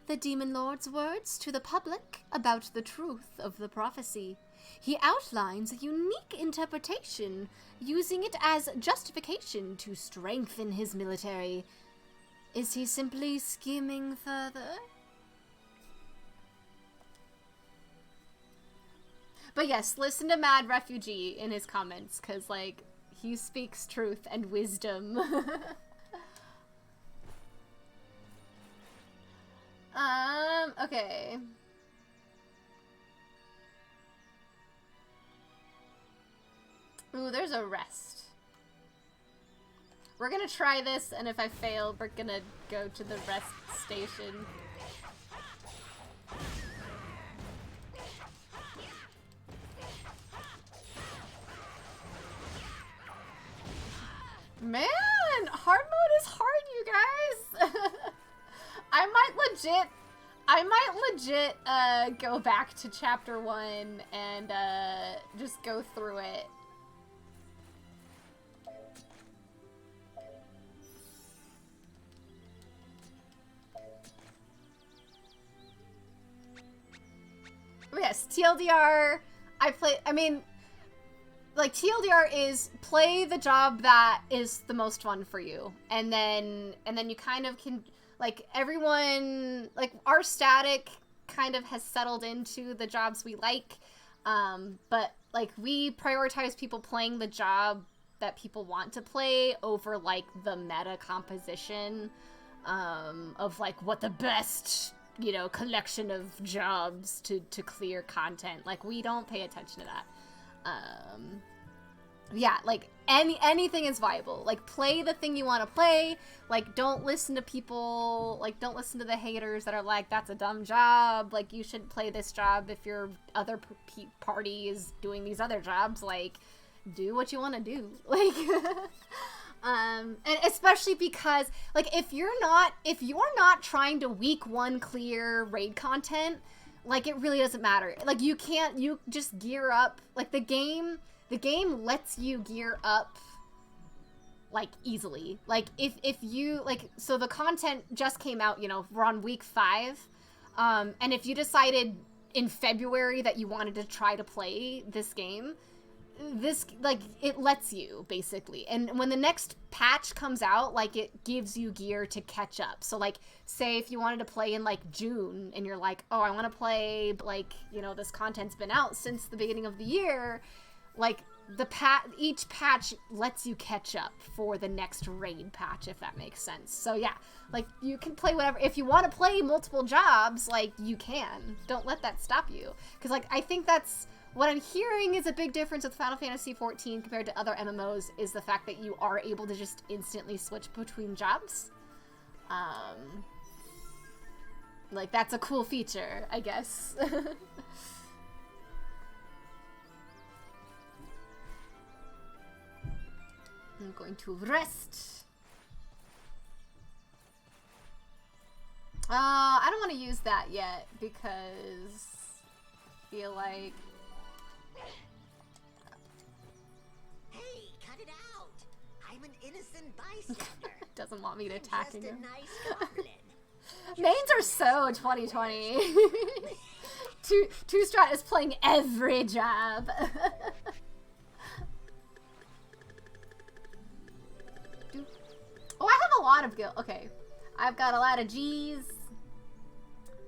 The Demon Lord's words to the public about the truth of the prophecy. He outlines a unique interpretation, using it as justification to strengthen his military. Is he simply scheming further? But yes, listen to Mad Refugee in his comments, because, like, he speaks truth and wisdom. Okay. Ooh, there's a rest. We're gonna try this, and if I fail, we're gonna go to the rest station. Man, hard mode is hard, you guys. I might legit go back to chapter 1 and just go through it. Yes, TLDR, TLDR is play the job that is the most fun for you. And then you kind of can, like, everyone, like, our static kind of has settled into the jobs we like. But, like, we prioritize people playing the job that people want to play over, like, the meta composition, of, like, what the best, you know, collection of jobs to clear content. Like, we don't pay attention to that. Yeah, like, anything is viable. Like, play the thing you want to play. Like, don't listen to people, like, don't listen to the haters that are like, that's a dumb job. Like, you should play this job if your other party is doing these other jobs. Like, do what you want to do. Like, and especially because, like, if you're not trying to week 1 clear raid content, like, it really doesn't matter. Like, you just gear up. Like, the game lets you gear up, like, easily. Like, if you, like, so the content just came out, you know, we're on week 5, and if you decided in February that you wanted to try to play this game, like, it lets you, basically. And when the next patch comes out, like, it gives you gear to catch up. So, like, say if you wanted to play in, like, June, and you're like, oh, I want to play, like, you know, this content's been out since the beginning of the year, like, each patch lets you catch up for the next raid patch, if that makes sense. So, yeah, like, you can play whatever. If you want to play multiple jobs, like, you can. Don't let that stop you. Because, like, I think that's what I'm hearing is a big difference with Final Fantasy XIV compared to other MMOs is the fact that you are able to just instantly switch between jobs. Like, that's a cool feature, I guess. I'm going to rest. I don't want to use that yet because I feel like... Hey, cut it out! I'm an innocent bystander. Doesn't want me to attack him. Just a nice goblin. Mains are so 2020. Two Strat is playing every job. Oh, I have a lot of guild. Okay. I've got a lot of G's.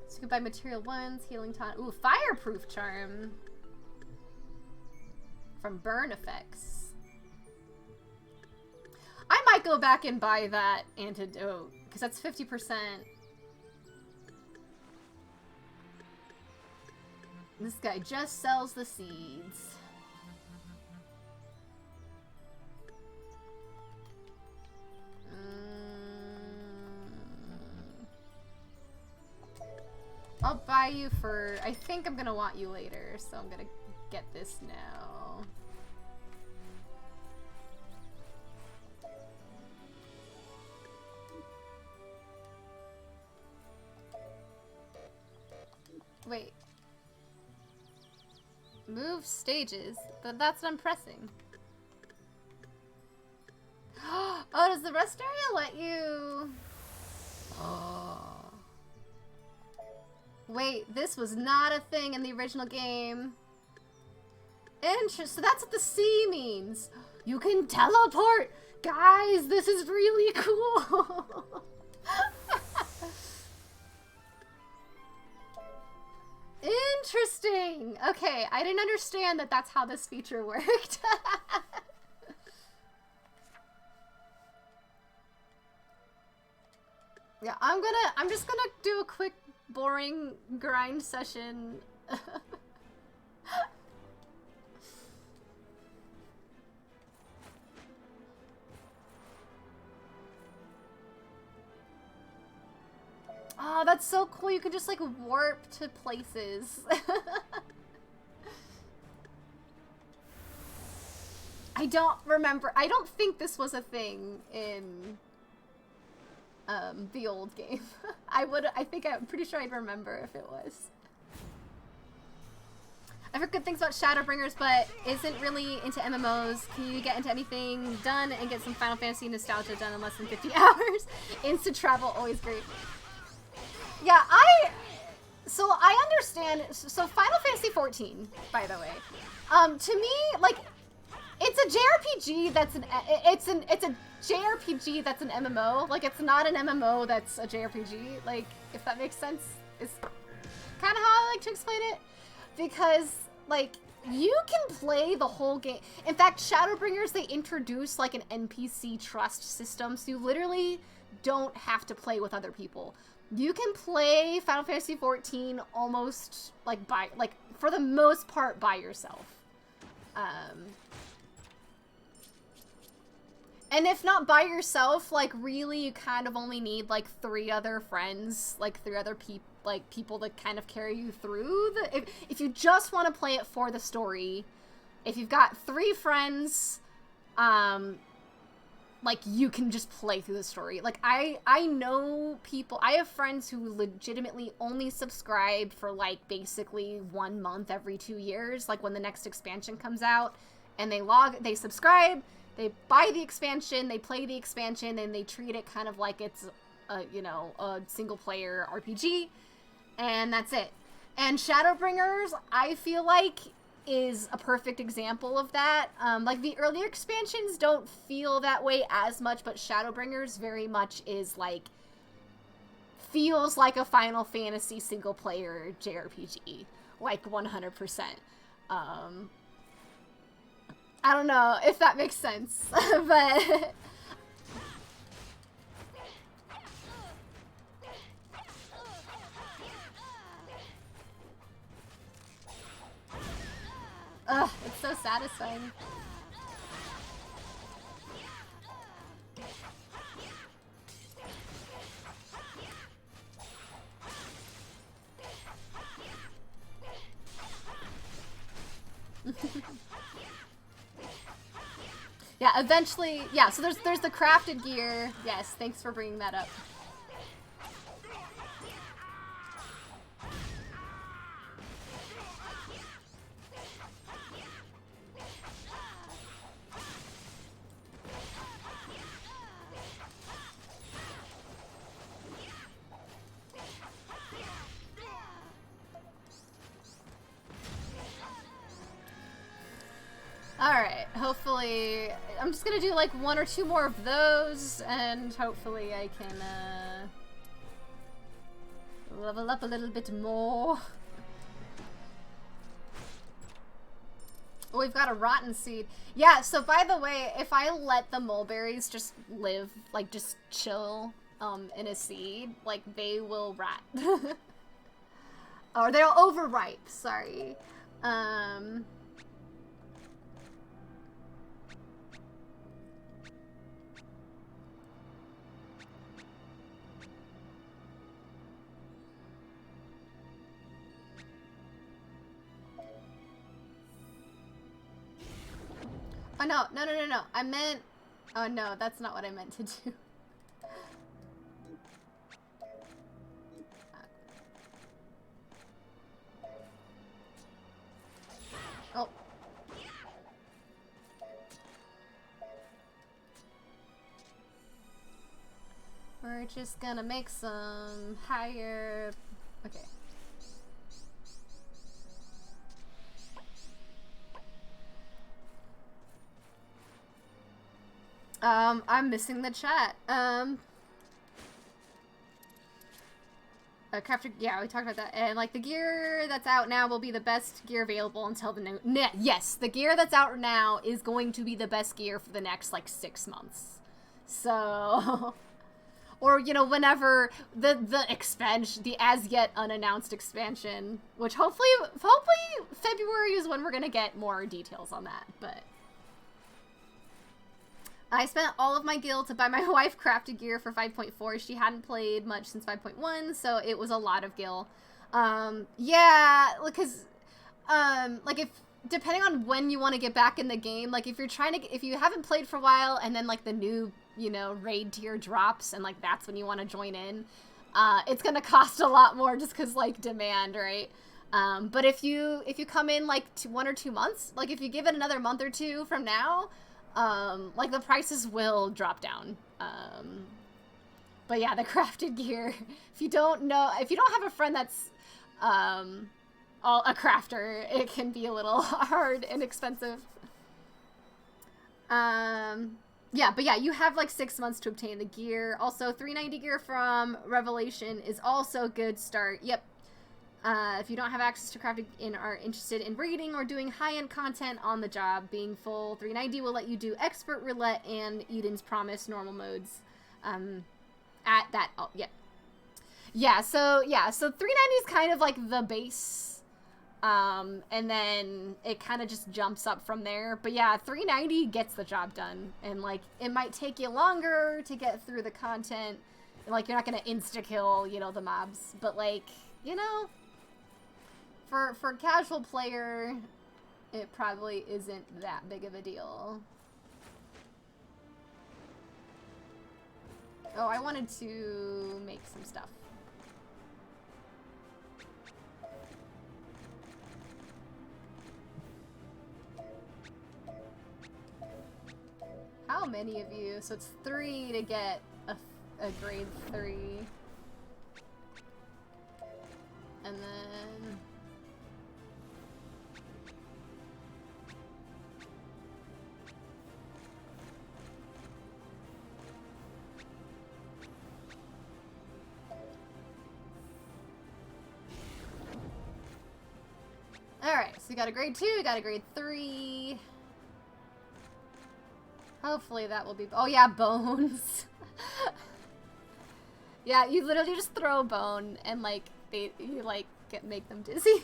So you can buy material ones, healing taunt. Ooh, fireproof charm. from burn effects. I might go back and buy that antidote, because that's 50%. This guy just sells the seeds. I'll buy you for... I think I'm gonna want you later, so I'm gonna get this now. Wait. Move stages? That's what I'm pressing. Oh, does the rest area let you... Oh. Wait, this was not a thing in the original game. Interesting. So that's what the C means. You can teleport! Guys, this is really cool! Interesting! Okay, I didn't understand that that's how this feature worked. Yeah, I'm just gonna do a quick boring grind session. Oh, that's so cool. You can just like warp to places. I don't remember. I don't think this was a thing in the old game. I'm pretty sure I'd remember if it was. I've heard good things about Shadowbringers, but isn't really into MMOs. Can you get into anything done and get some Final Fantasy nostalgia done in less than 50 hours? Instant travel, always great. Yeah, I understand. So Final Fantasy 14, by the way, to me, like, it's a JRPG that's it's a JRPG that's an MMO. Like, it's not an MMO that's a JRPG. Like, if that makes sense, is kind of how I like to explain it. Because, like, you can play the whole game. In fact, Shadowbringers, they introduce, like, an NPC trust system, so you literally don't have to play with other people. You can play Final Fantasy 14 almost, like, for the most part, by yourself. And if not by yourself, like, really, you kind of only need, like, 3 other friends, like, 3 other people to kind of carry you through if you just want to play it for the story. If you've got 3 friends, like, you can just play through the story. Like, I know people, I have friends who legitimately only subscribe for, like, basically 1 month every 2 years, like, when the next expansion comes out, and they subscribe, they buy the expansion, they play the expansion, and they treat it kind of like it's a, you know, a single-player RPG, and that's it. And Shadowbringers, I feel like, is a perfect example of that. Like, the earlier expansions don't feel that way as much, but Shadowbringers very much is, like, feels like a Final Fantasy single-player JRPG. Like, 100%. I don't know if that makes sense, but... Ugh, it's so satisfying. Yeah, eventually, yeah, so there's the crafted gear. Yes, thanks for bringing that up. Alright, hopefully, I'm just gonna do like 1 or 2 more of those, and hopefully I can, level up a little bit more. Oh, we've got a rotten seed. Yeah, so by the way, if I let the mulberries just live, like just chill in a seed, like they will rot. Or they'll overripe, sorry. Oh, no. I meant... Oh, no, that's not what I meant to do. Oh. We're just gonna make some higher... Okay. I'm missing the chat. Crafter, yeah, we talked about that. And, like, the gear that's out now will be the best gear available until the new... Yes, the gear that's out now is going to be the best gear for the next, like, 6 months. So... Or, you know, whenever the expansion, the as-yet unannounced expansion, which hopefully February is when we're gonna get more details on that, but... I spent all of my gil to buy my wife crafted gear for 5.4. She hadn't played much since 5.1, so it was a lot of gil. Yeah, because, like, if, depending on when you want to get back in the game, like, if you haven't played for a while, and then, like, the new, you know, raid tier drops, and, like, that's when you want to join in, it's gonna cost a lot more just because, like, demand, right? But if you come in, like, 1 or 2 months, like, if you give it another month or two from now, like, the prices will drop down. But yeah, the crafted gear, if you don't have a friend that's, a crafter, it can be a little hard and expensive. Yeah, but yeah, you have, like, 6 months to obtain the gear. Also, 390 gear from Revelation is also a good start. Yep. If you don't have access to crafting and are interested in raiding or doing high-end content on the job, being full 390 will let you do expert roulette and Eden's Promise normal modes. At that, oh, yeah. Yeah, so 390 is kind of like the base, and then it kind of just jumps up from there. But yeah, 390 gets the job done, and, like, it might take you longer to get through the content. Like, you're not gonna insta-kill, you know, the mobs, but, like, you know... For a casual player, it probably isn't that big of a deal. Oh, I wanted to make some stuff. How many of you? So it's 3 to get a grade 3. And then... Alright, so we got a grade 2, we got a grade 3. Hopefully that will be... Oh yeah, bones. Yeah, you literally just throw a bone and, like, you, like, make them dizzy.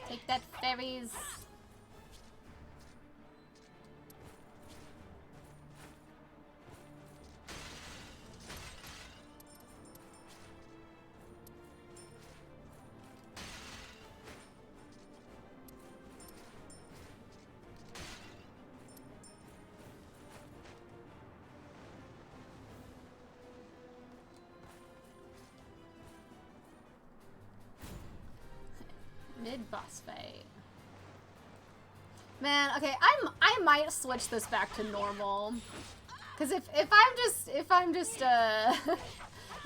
Take that, fairies. Mid-boss fight. Man, okay, I might switch this back to normal. Cause if I'm just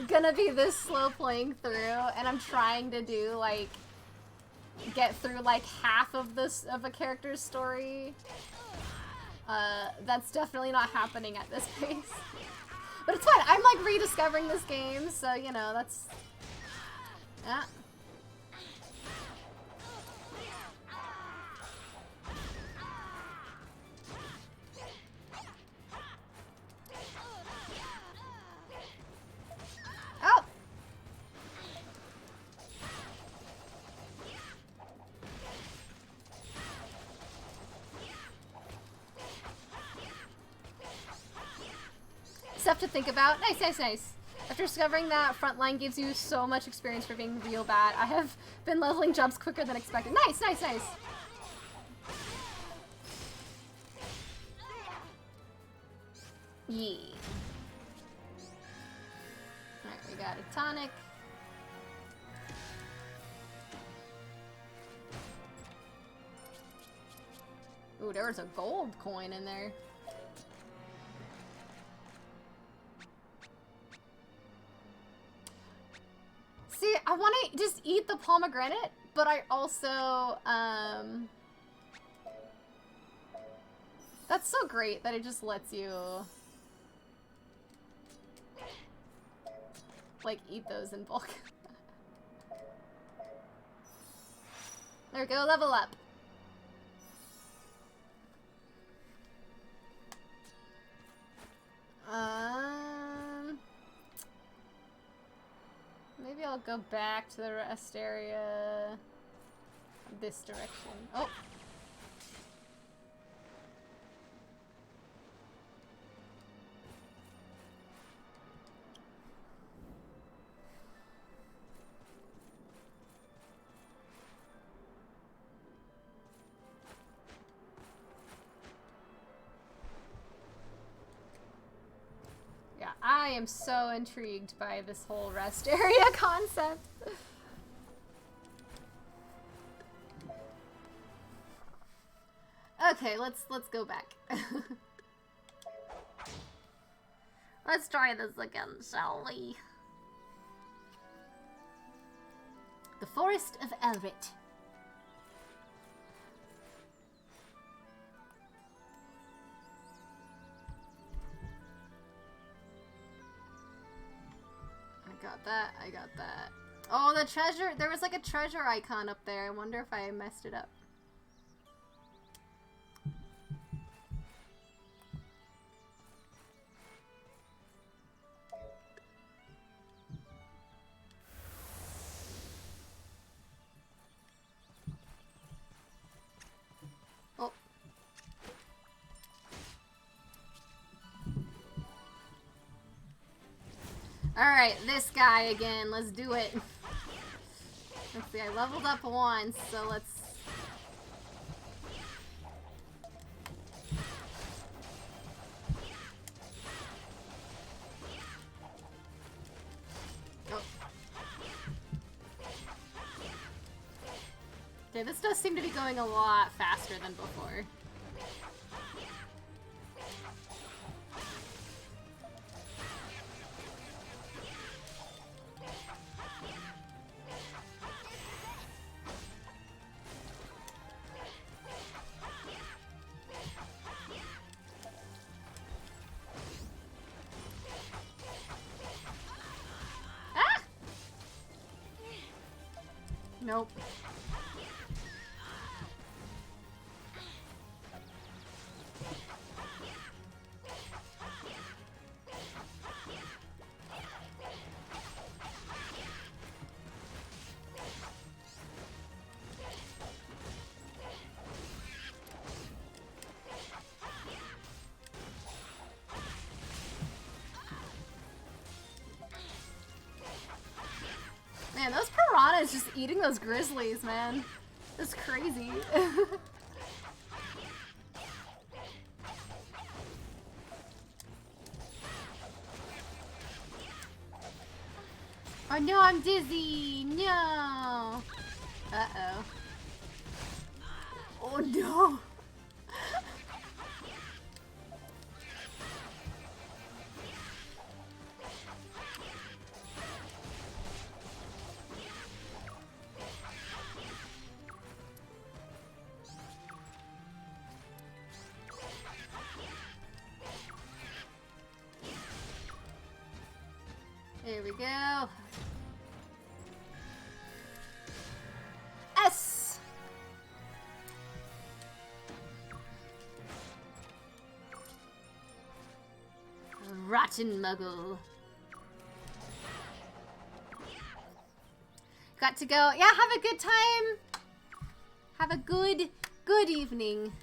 gonna be this slow playing through, and I'm trying to do like get through like half of this of a character's story. That's definitely not happening at this pace. But it's fine. I'm like rediscovering this game, so you know that's yeah. Oh! Stuff to think about. Nice, nice, nice. After discovering that frontline gives you so much experience for being real bad, I have been leveling jumps quicker than expected. Nice, nice, nice. Yeah. Alright, we got a tonic. Ooh, there was a gold coin in there. See, I want to just eat the pomegranate, but I also, that's so great that it just lets you, like, eat those in bulk. There we go, level up. Maybe I'll go back to the rest area this direction. Oh! Yeah, I am so intrigued by this whole rest area concept. Okay, let's go back. Let's try this again, shall we? The Forest of Elrit. I got that. Oh, the treasure! There was like a treasure icon up there. I wonder if I messed it up. Oh. Alright, this guy again. Let's do it. Let's see, I leveled up once, so let's... Oh. Okay, this does seem to be going a lot faster than before. Nope. Man, those piranhas just eating those grizzlies, man. That's crazy. Oh no, I'm dizzy! No! Uh-oh. Oh no! There we go. S! Rotten muggle. Got to go. Yeah, have a good time. Have a good evening.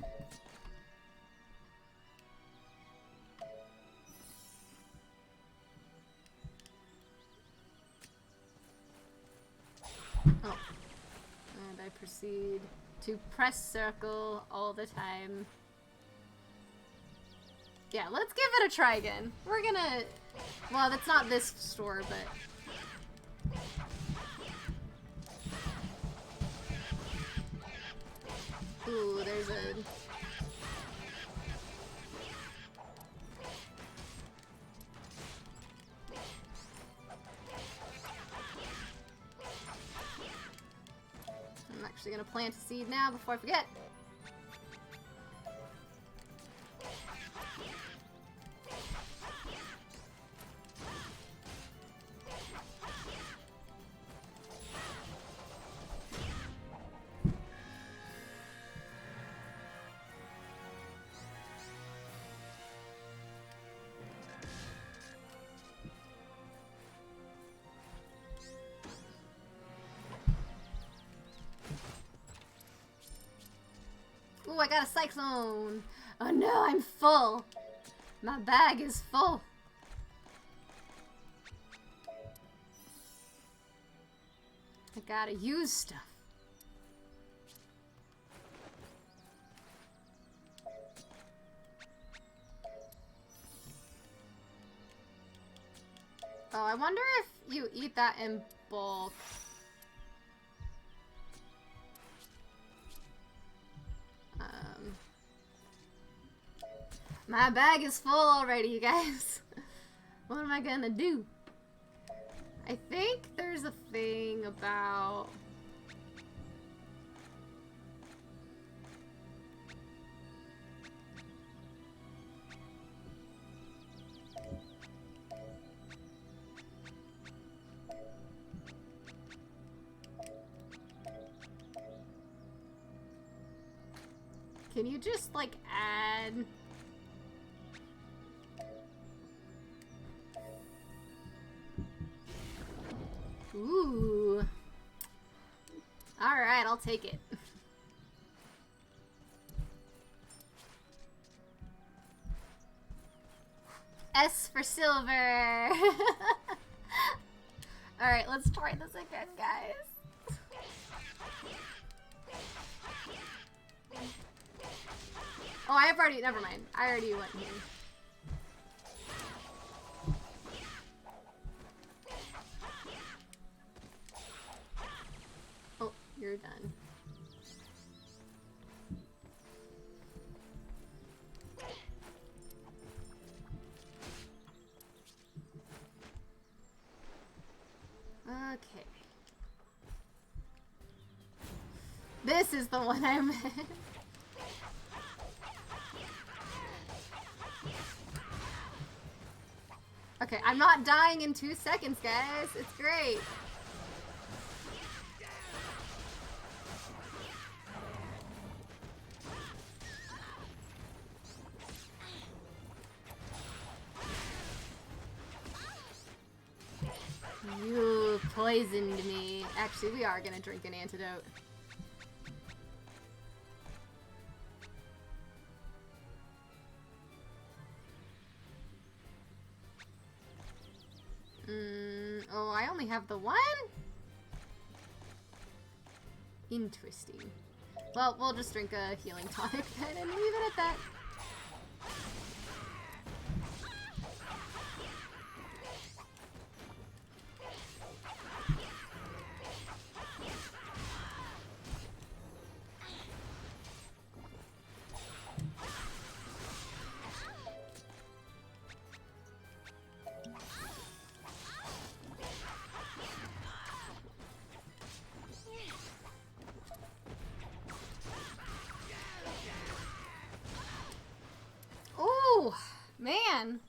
Oh. And I proceed to press circle all the time. Yeah, let's give it a try again. We're gonna... Well, that's not this store, but... Ooh, there's a... I'm actually gonna plant a seed now before I forget. Ooh, I got a cyclone. Oh no, I'm full. My bag is full. I gotta use stuff. Oh, I wonder if you eat that in bulk. My bag is full already, you guys. What am I gonna do? I think there's a thing about... Can you just, like, add... Ooh. Alright, I'll take it. S for silver. Alright, let's try this again, guys. Oh, I have already, never mind. I already went here. Oh, you're done. Okay. This is the one I meant. Okay, I'm not dying in 2 seconds, guys. It's great. You poisoned me. Actually, we are gonna drink an antidote. Oh, I only have the one? Interesting. Well, we'll just drink a healing tonic then and leave it at that. Man.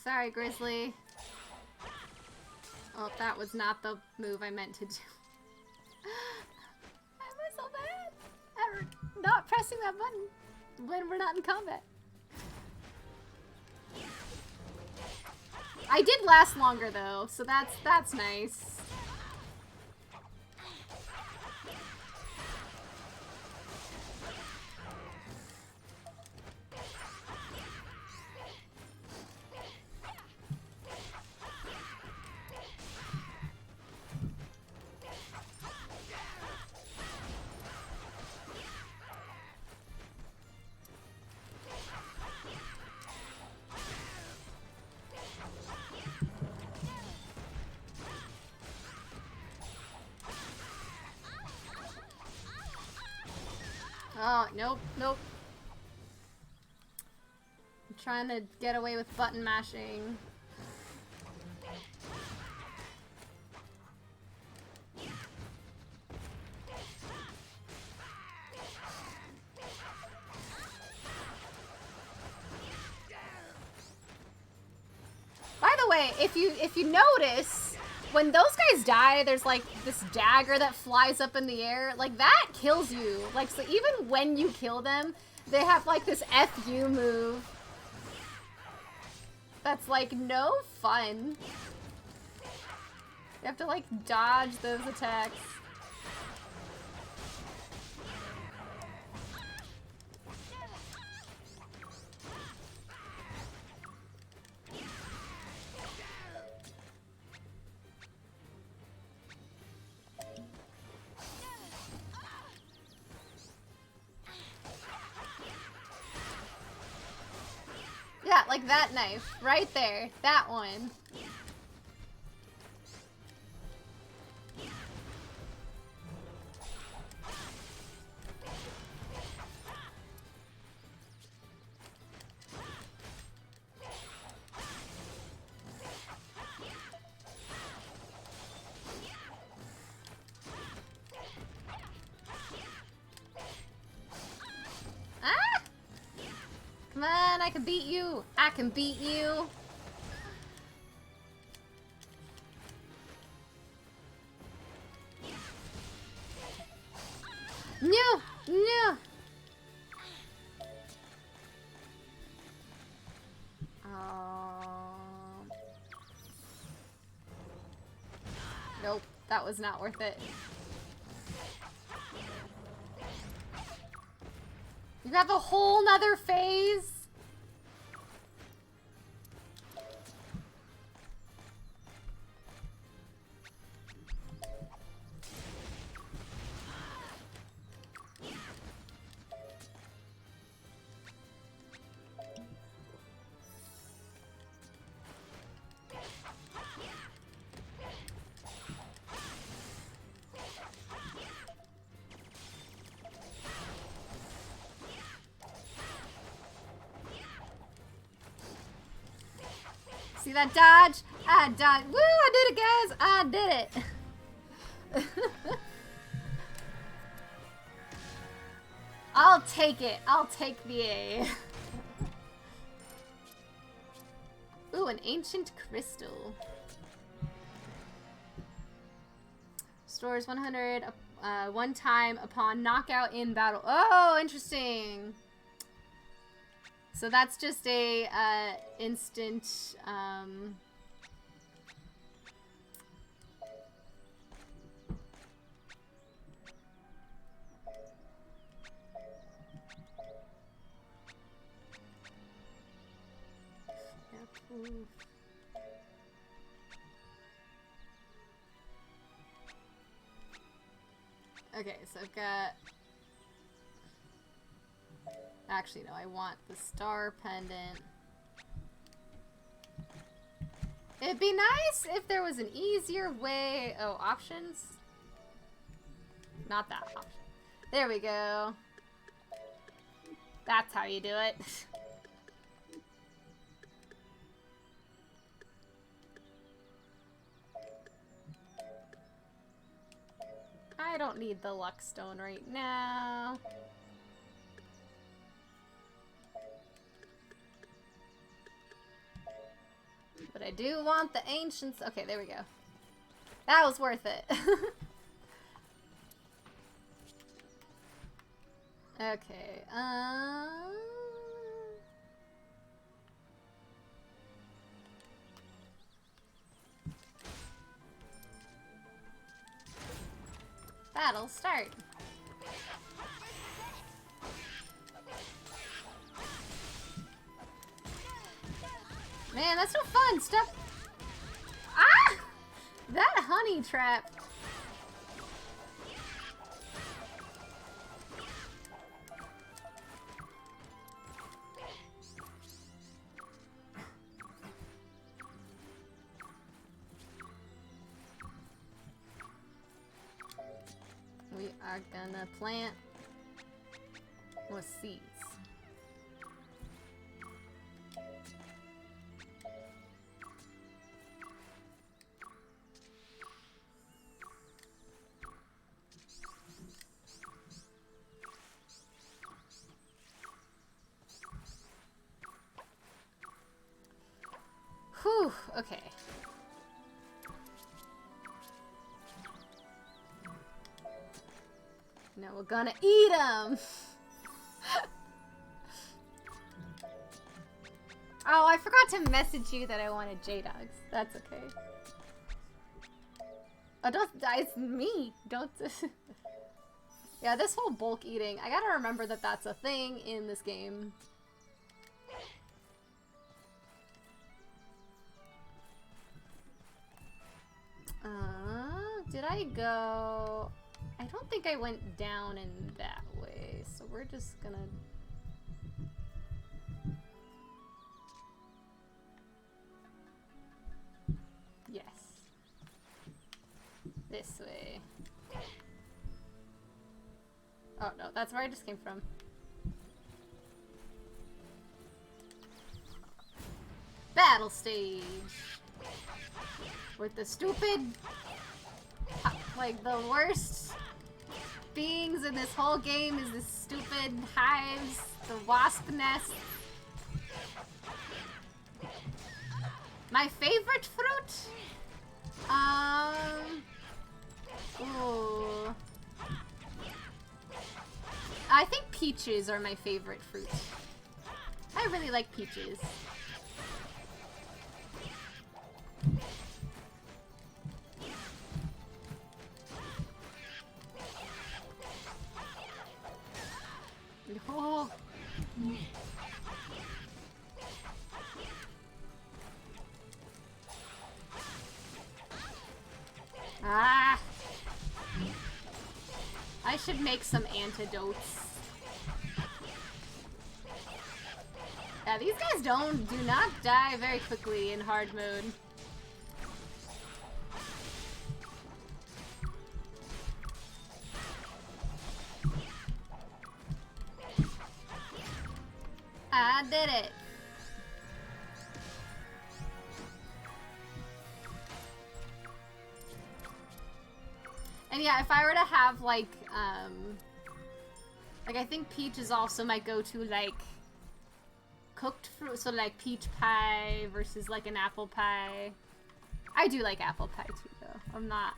Sorry, Grizzly. Oh, that was not the move I meant to do. I was so bad at not pressing that button when we're not in combat. I did last longer though, so that's nice. Oh, nope, nope. I'm trying to get away with button mashing. By the way, if you notice, when those guys die, there's like this dagger that flies up in the air. Like that kills you. Like, so even when you kill them, they have like this FU move. That's like no fun. You have to like dodge those attacks. Yeah, like that knife. Right there. That one. Ah! Come on, I can beat you. I can beat you. No, no. Nope, that was not worth it. You have a whole nother phase? See that dodge? I dodged. Woo, I did it, guys. I did it. I'll take it. I'll take the A. Ooh, an ancient crystal. Stores 100 one time upon knockout in battle. Oh, interesting. So that's just a instant Okay, so I've got... Actually, no, I want the star pendant. It'd be nice if there was an easier way... Oh, options? Not that option. There we go. That's how you do it. I don't need the luck stone right now. I do want the ancients. Okay, there we go. That was worth it. Okay, battle start. Man, that's no fun. Stop. Ah! That honey trap. We are gonna plant with seeds. Whew, okay. Now we're gonna eat them! Oh, I forgot to message you that I wanted J-Dogs. That's okay. Oh, don't- it's me! Don't- Yeah, this whole bulk eating, I gotta remember that that's a thing in this game. Did I go... I don't think I went down in that way, so we're just gonna... Yes. This way. Oh no, that's where I just came from. Battle stage! With the stupid... like, the worst beings in this whole game is this stupid hives, the wasp nest. My favorite fruit? Ooh. I think peaches are my favorite fruit. I really like peaches. Oh. Ah. I should make some antidotes. Yeah, these guys do not die very quickly in hard mode. I did it. And yeah, if I were to have like I think peach is also my go-to like cooked fruit, so like peach pie versus like an apple pie. I do like apple pie too though. I'm not...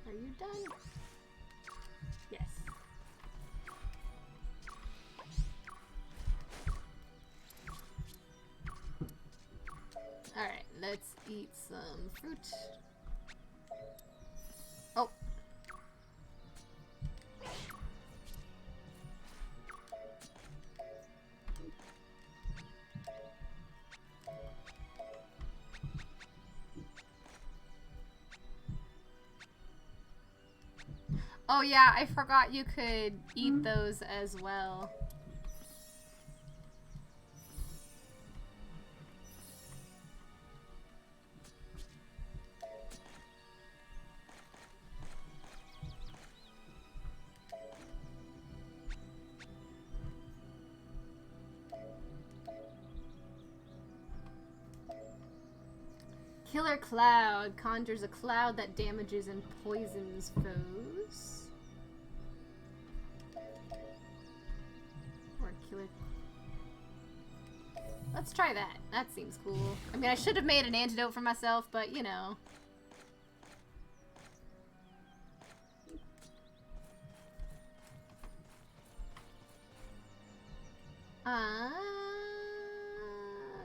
Are you done? Yes. Alright, let's eat some fruit. Oh. Oh yeah, I forgot you could eat those as well. Killer Cloud conjures a cloud that damages and poisons foes. Or killer. Let's try that. That seems cool. I mean, I should have made an antidote for myself, but you know.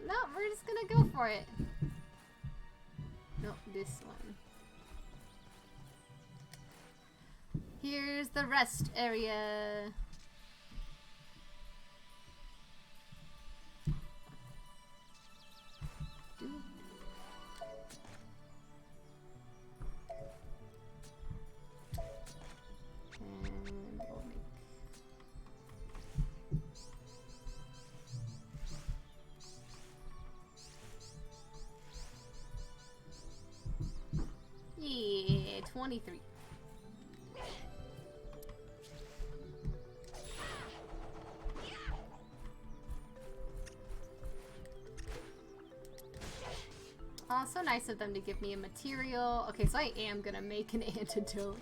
No, we're just gonna go for it. No, this one. Here's the rest area. And we'll make yeah, 23. Oh, so nice of them to give me a material. Okay, so I am gonna make an antidote.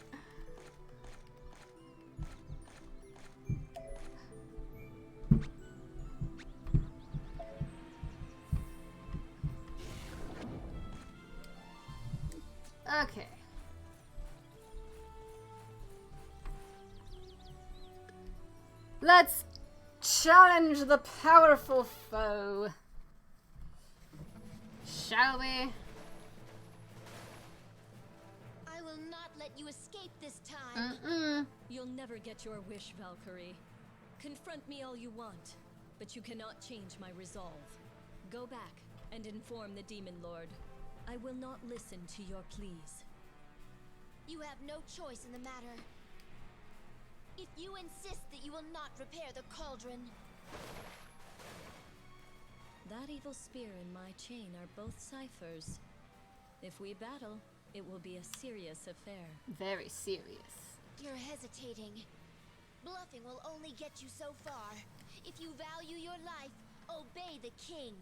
Okay. Let's challenge the powerful foe. Shall we? I will not let you escape this time. You'll never get your wish, Valkyrie. Confront me all you want, but you cannot change my resolve. Go back and inform the Demon Lord. I will not listen to your pleas. You have no choice in the matter. If you insist that you will not repair the cauldron... That evil spear and my chain are both ciphers. If we battle, it will be a serious affair. Very serious. You're hesitating. Bluffing will only get you so far. If you value your life, obey the king.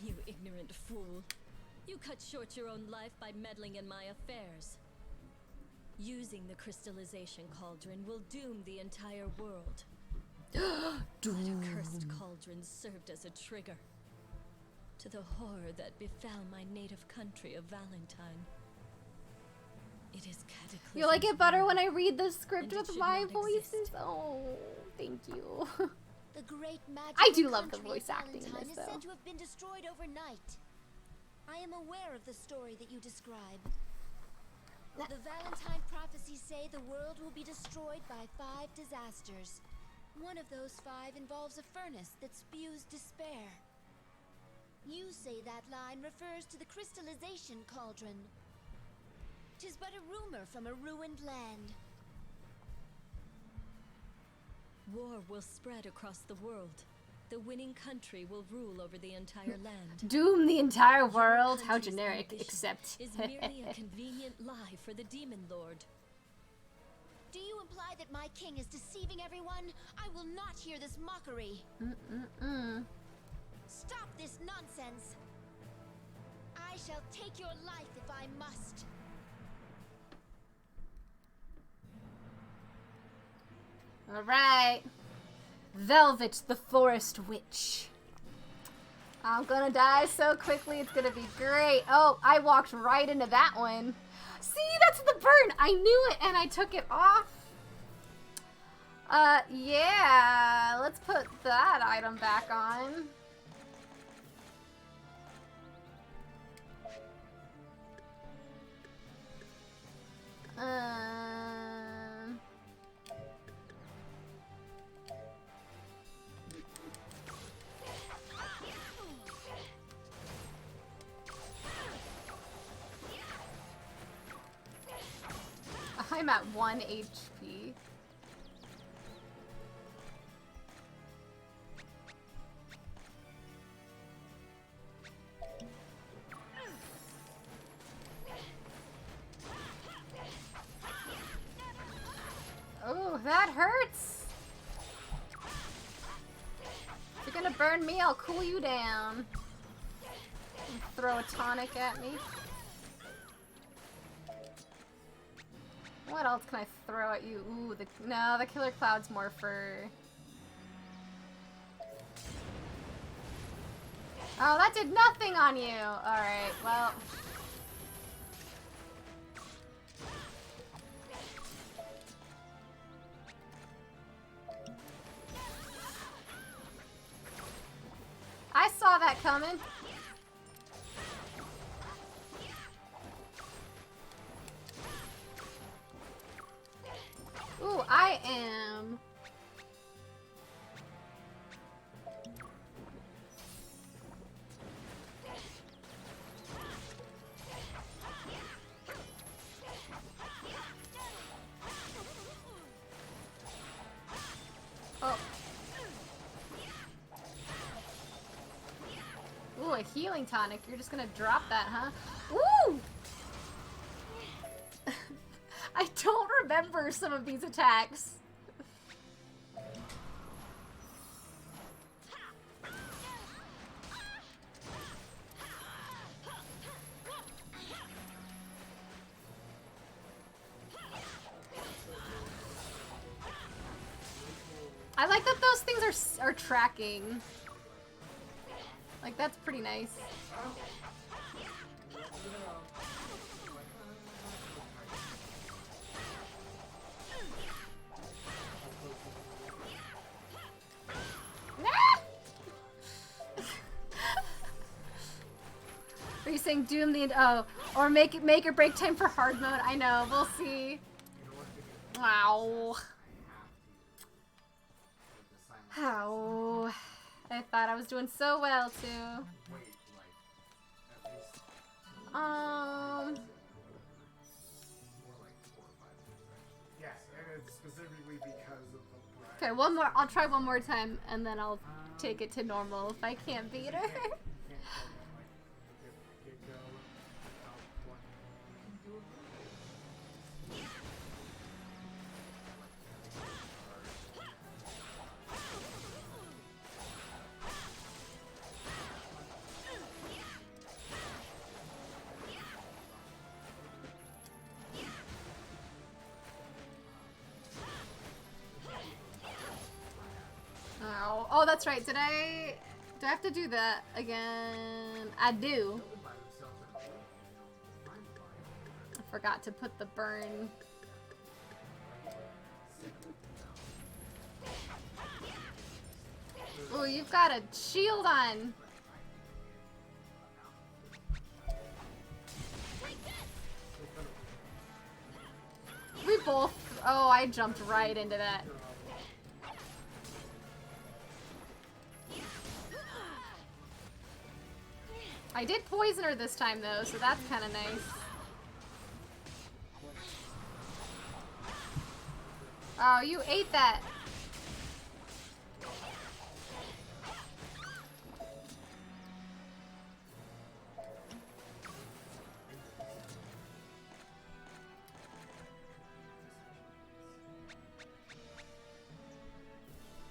You ignorant fool. You cut short your own life by meddling in my affairs. Using the crystallization cauldron will doom the entire world. That accursed cauldron served as a trigger to the horror that befell my native country of Valentine. It is cataclysm. You like it better when I read the script And it with should my not voices? exist. Oh, thank you. The great magic I do love the country of voice acting in Valentine this, is though. said to have been destroyed overnight. I am aware of the story that you describe. The Valentine prophecies say the world will be destroyed by 5 disasters. One of those 5 involves a furnace that spews despair. You say that line refers to the crystallization cauldron. 'Tis but a rumor from a ruined land. War will spread across the world. The winning country will rule over the entire land. Doom the entire world? Your How country's generic, ambition except. is merely a convenient lie for the Demon Lord. Do you imply that my king is deceiving everyone? I will not hear this mockery. Stop this nonsense. I shall take your life if I must. Alright. Velvet the Forest Witch. I'm gonna die so quickly, it's gonna be great. Oh, I walked right into that one. See, that's the burn! I knew it and I took it off. Yeah, let's put that item back on. I'm at 1 HP. Oh, that hurts! If you're gonna burn me, I'll cool you down. throw a tonic at me. What else can I throw at you? Ooh, no, the killer cloud's more for... Oh, that did nothing on you! Alright, well... I saw that coming. Ooh, I am... Oh. Ooh, a healing tonic. You're just gonna drop that, huh? Ooh! I don't remember some of these attacks. I like that those things are tracking. Like, that's pretty nice. Are you saying doom the or make or break time for hard mode? I know, we'll see. Wow. How? I thought I was doing so well too. Yes, and it's specifically because of the... Okay, one more. I'll try one more time, and then I'll take it to normal if I can't beat her. Oh, that's right. Do I have to do that again? I do. I forgot to put the burn. Oh, you've got a shield on. We both... Oh, I jumped right into that. I did poison her this time though, so that's kind of nice. Oh, you ate that.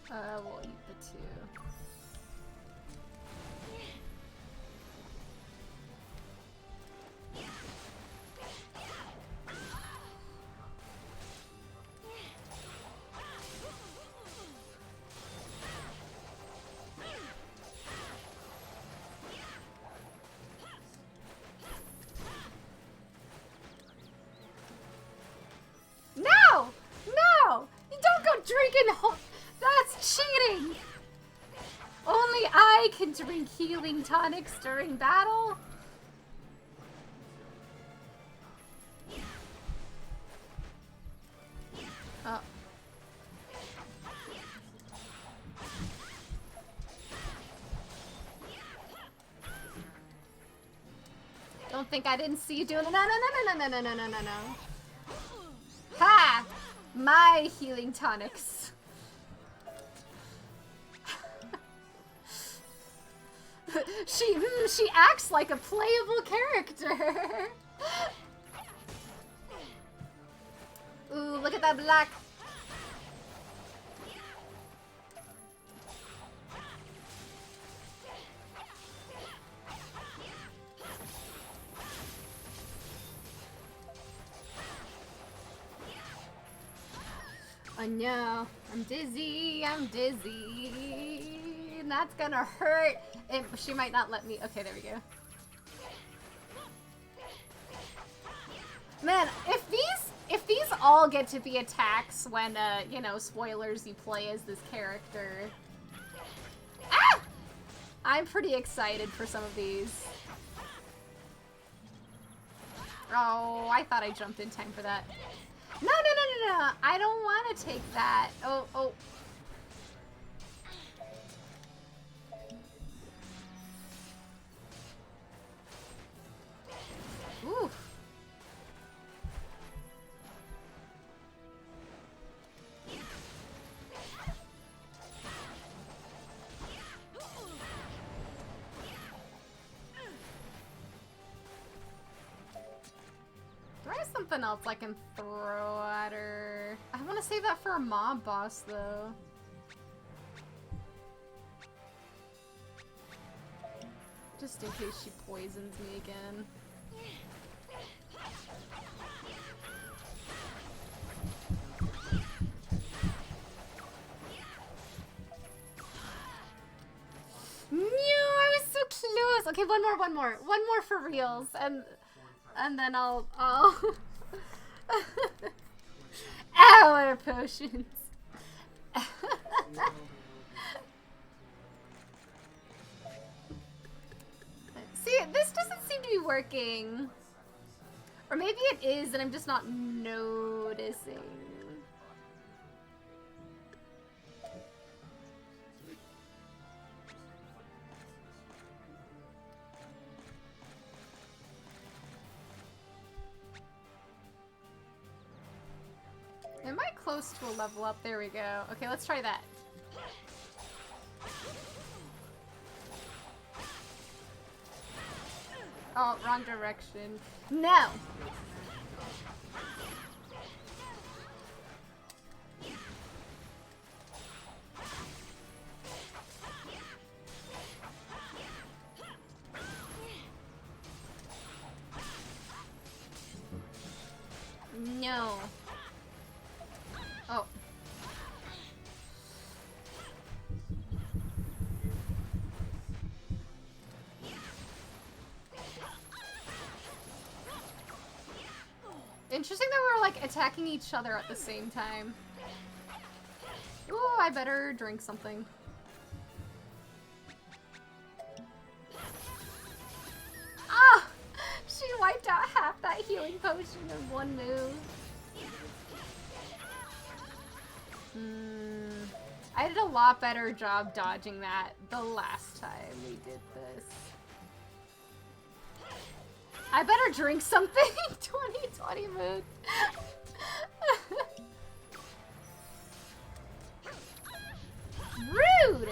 We'll eat the two. No! No! You don't go drinking. That's cheating! Only I can drink healing tonics during battle? Oh. Don't think I didn't see you doing it. No, no, no, no, no, no, no, no, no, no. Ha! My healing tonics. She acts like a playable character. Ooh, look at that black. Oh no, I'm dizzy, I'm dizzy. That's gonna hurt. She might not let me. Okay, there we go. Man, if these all get to be attacks when, you know, spoilers, you play as this character. Ah! I'm pretty excited for some of these. Oh, I thought I jumped in time for that. No, no, no, no, no. I don't want to take that. Oh, oh. Ooh. Do I have something else I can throw at her? I want to save that for a mob boss, though. Just in case she poisons me again. No, I was so close. Okay, one more for reals, and then I'll Ow, potions. See, this doesn't seem to be working. Or maybe it is and I'm just not noticing. Am I close to a level up? There we go. Okay, let's try that. Oh, wrong direction. No! No. Oh. Interesting that we're like attacking each other at the same time. Ooh, I better drink something. Ah! She wiped out half that healing potion in one move. I did a lot better job dodging that the last time we did this. I better drink something. 2020 mood. Rude!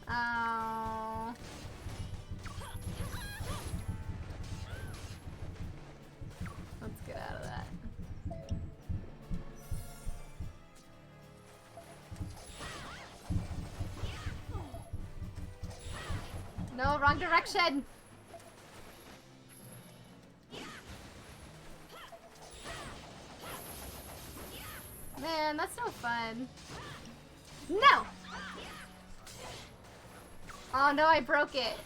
Oh. Let's get out of that. No, wrong direction! Man, that's no fun. No! Oh no, I broke it.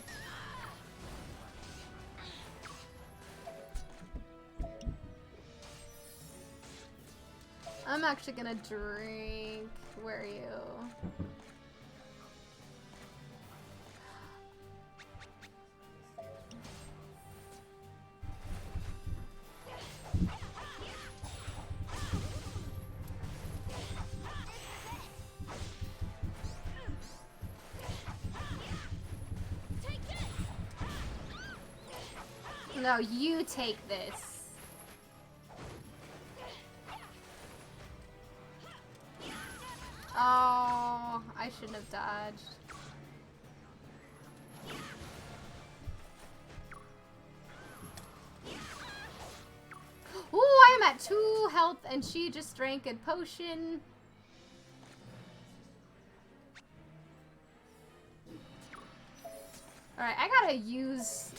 I'm actually gonna drink. Where are you? No, you take this. Oh, I shouldn't have dodged. Ooh, I'm at 2 health and she just drank a potion. Alright, I gotta use...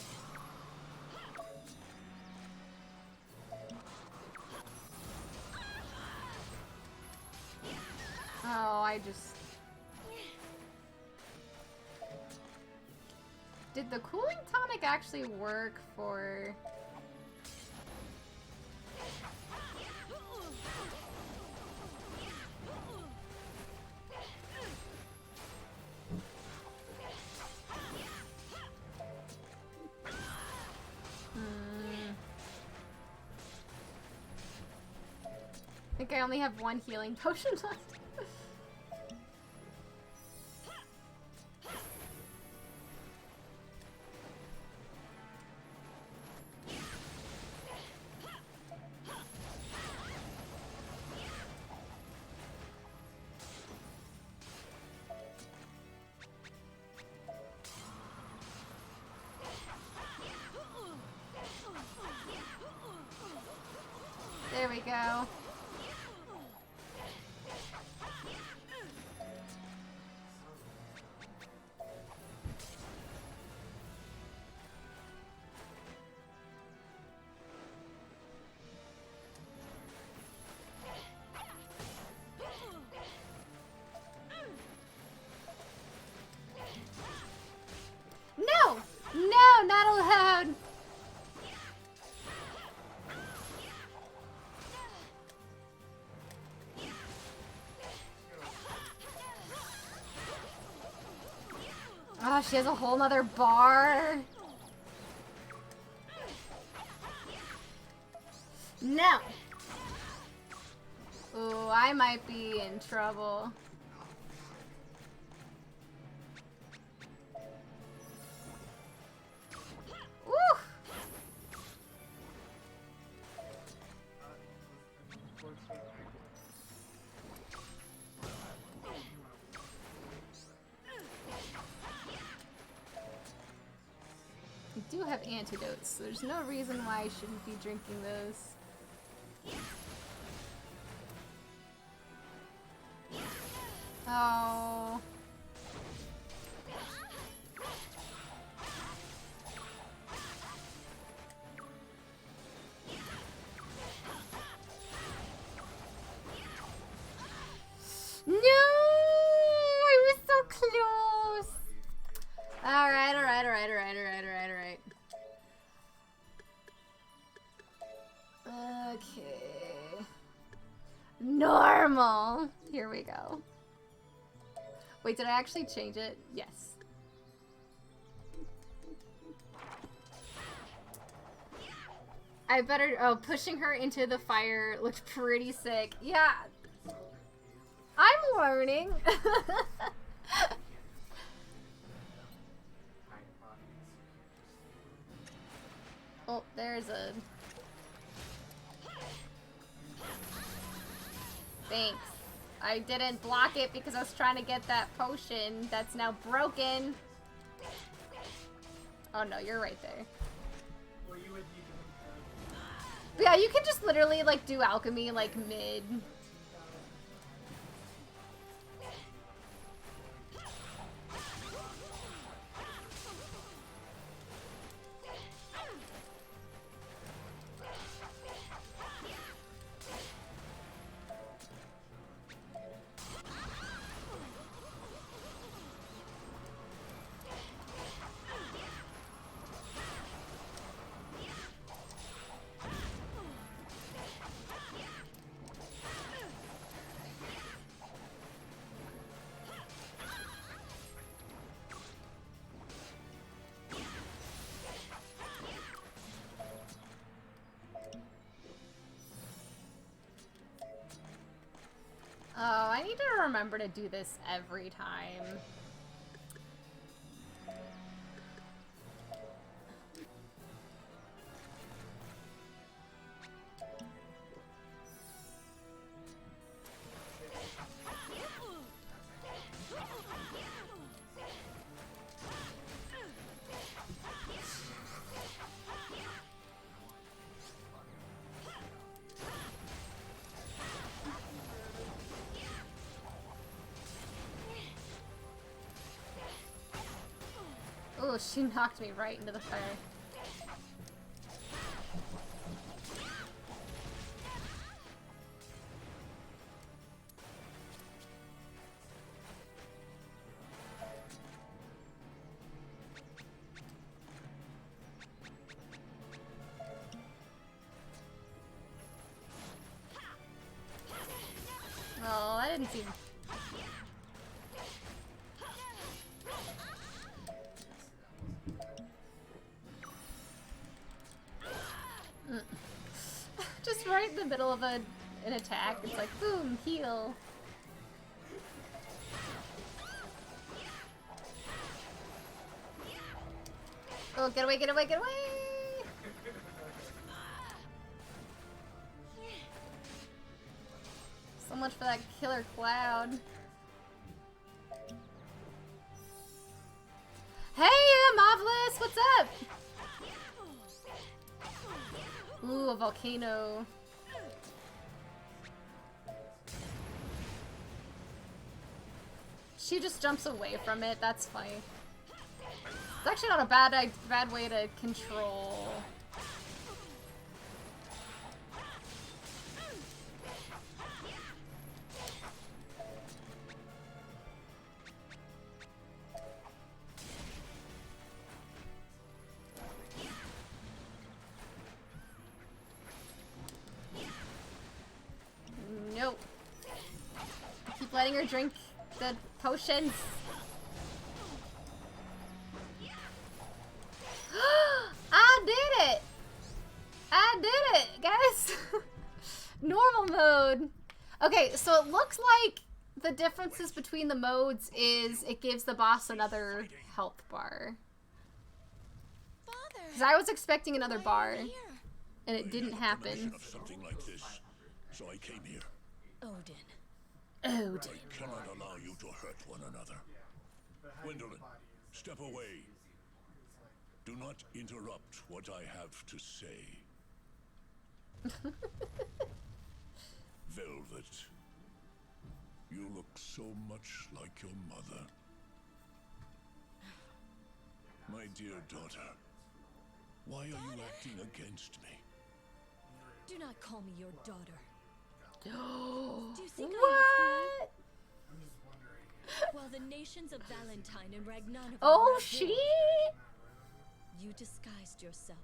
just... Did the cooling tonic actually work for... I think I only have one healing potion left. There we go. No! No, not allowed! Oh, she has a whole nother bar. No! Ooh, I might be in trouble. Woo! I do have antidotes, so there's no reason why I shouldn't be drinking those. Oh. No! I was so close! Alright, alright, alright, alright, alright, alright, alright. Okay. Normal! Here we go. Wait, did I actually change it? Yes. I better... Oh, pushing her into the fire looked pretty sick. Yeah. I'm learning. Oh, there's a... Thanks. I didn't block it because I was trying to get that potion that's now broken. Oh no, you're right there. But yeah, you can just literally like do alchemy like mid. Oh, I need to remember to do this every time. Oh, she knocked me right into the fire. easy. Just right in the middle of an attack, it's like, boom, heal. Oh, get away, get away, get away! So much for that killer cloud. Hey, Marvelous, what's up? Ooh, a volcano. She just jumps away from it. That's funny. It's actually not a bad way to control. Nope. Keep letting her drink the potions. I did it! I did it, guys! Normal mode. Okay, so it looks like the differences between the modes is it gives the boss another health bar. Because I was expecting another bar, and it didn't happen. Of something like this, so I came here. Odin. Odin. I cannot allow you to hurt one another. Gwendolyn, step away. Do not interrupt what I have to say. Velvet, you look so much like your mother. My dear daughter, why are you acting against me? Do not call me your daughter. Do you think What? While the nations of Valentine and Ragnarok Oh, were at she? war, you disguised yourself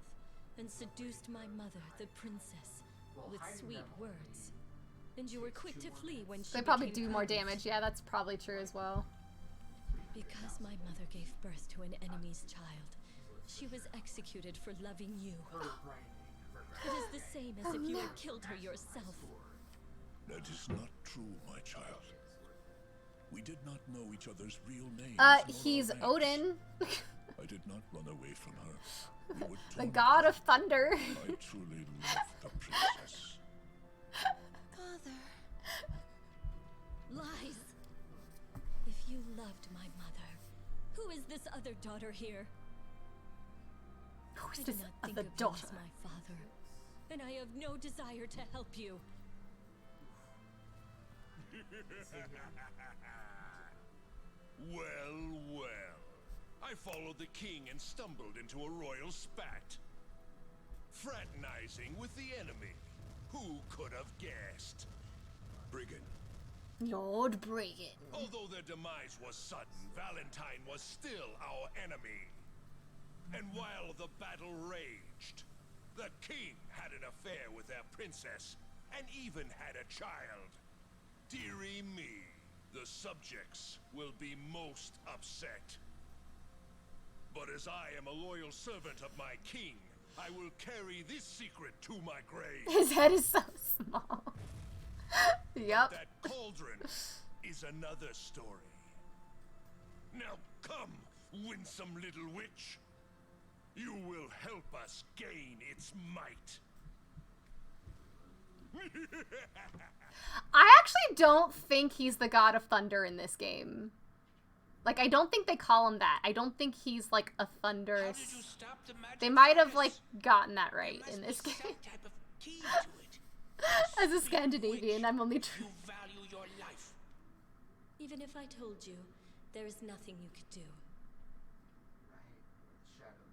and seduced my mother, the princess, with sweet words. And you were quick to flee when she They probably became do more pregnant. damage. Yeah, that's probably true as well. Because my mother gave birth to an enemy's child, she was executed for loving you. It is the same as if you had killed her yourself. That is not true, my child. We did not know each other's real names. He's nor our ranks. Odin, I did not run away from her. We were the torn god apart. of thunder. I truly love the princess. Father. Lies. If you loved my mother, who is this other daughter here? Who's I do this not think other of daughter? you as my father, and I have no desire to help you. Well, well. I followed the king and stumbled into a royal spat. Fraternizing with the enemy. Who could have guessed? Brigand. Lord Brigand. Although their demise was sudden, Valentine was still our enemy. And while the battle raged, the king had an affair with their princess, and even had a child. Dearie me, the subjects will be most upset. But as I am a loyal servant of my king, I will carry this secret to my grave. His head is so small. Yup. That cauldron is another story. Now come, winsome little witch. You will help us gain its might. I actually don't think he's the god of thunder in this game. Like, I don't think they call him that. I don't think he's like a thunderous. They might have like gotten that right in this game. As a Scandinavian, I'm only true. Even if I told you, there is nothing you could do.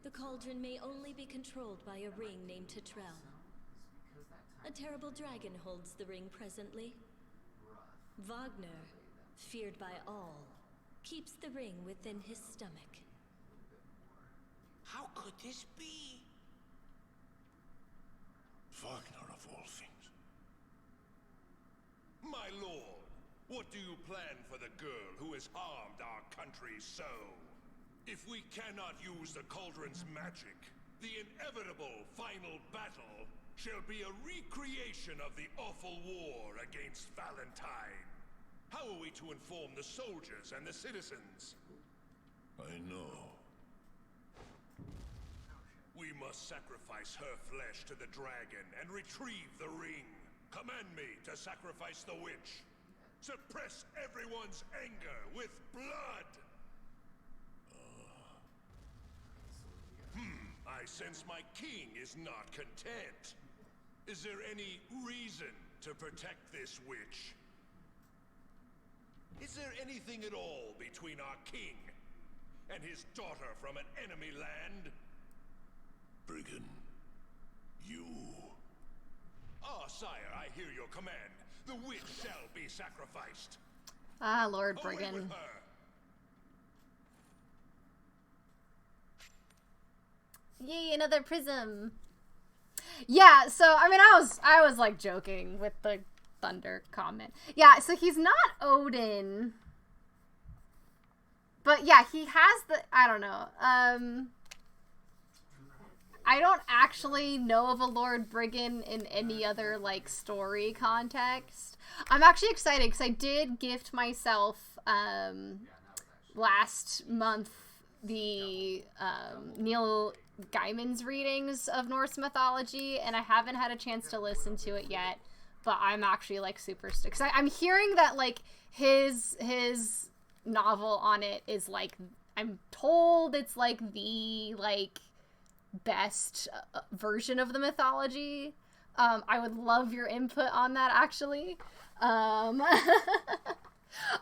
The cauldron may only be controlled by a ring named Tetrel. A terrible dragon holds the ring presently. Wagner, feared by all, keeps the ring within his stomach. How could this be? Wagner of all things. My lord, What do you plan for the girl who has harmed our country so? If we cannot use the cauldron's magic, the inevitable final battle shall be a recreation of the awful war against Valentine. How are we to inform the soldiers and the citizens? I know. We must sacrifice her flesh to the dragon and retrieve the ring. Command me to sacrifice the witch. Suppress everyone's anger with blood. I sense my king is not content. Is there any reason to protect this witch? Is there anything at all between our king and his daughter from an enemy land? Brigand, you... Ah, sire, I hear your command. The witch shall be sacrificed. Ah, Lord Away Brigand. with her. Yay, another prism. Yeah, so I mean I was like joking with the thunder comment. Yeah, so he's not Odin. But yeah, he has the I don't know. I don't actually know of a Lord Brigand in any other like story context. I'm actually excited because I did gift myself last month the Neil Gaiman's readings of Norse mythology, and I haven't had a chance to listen to it yet, but I'm actually like super stoked. I'm hearing that like his novel on it is like, I'm told it's like the like best version of the mythology. I would love your input on that actually.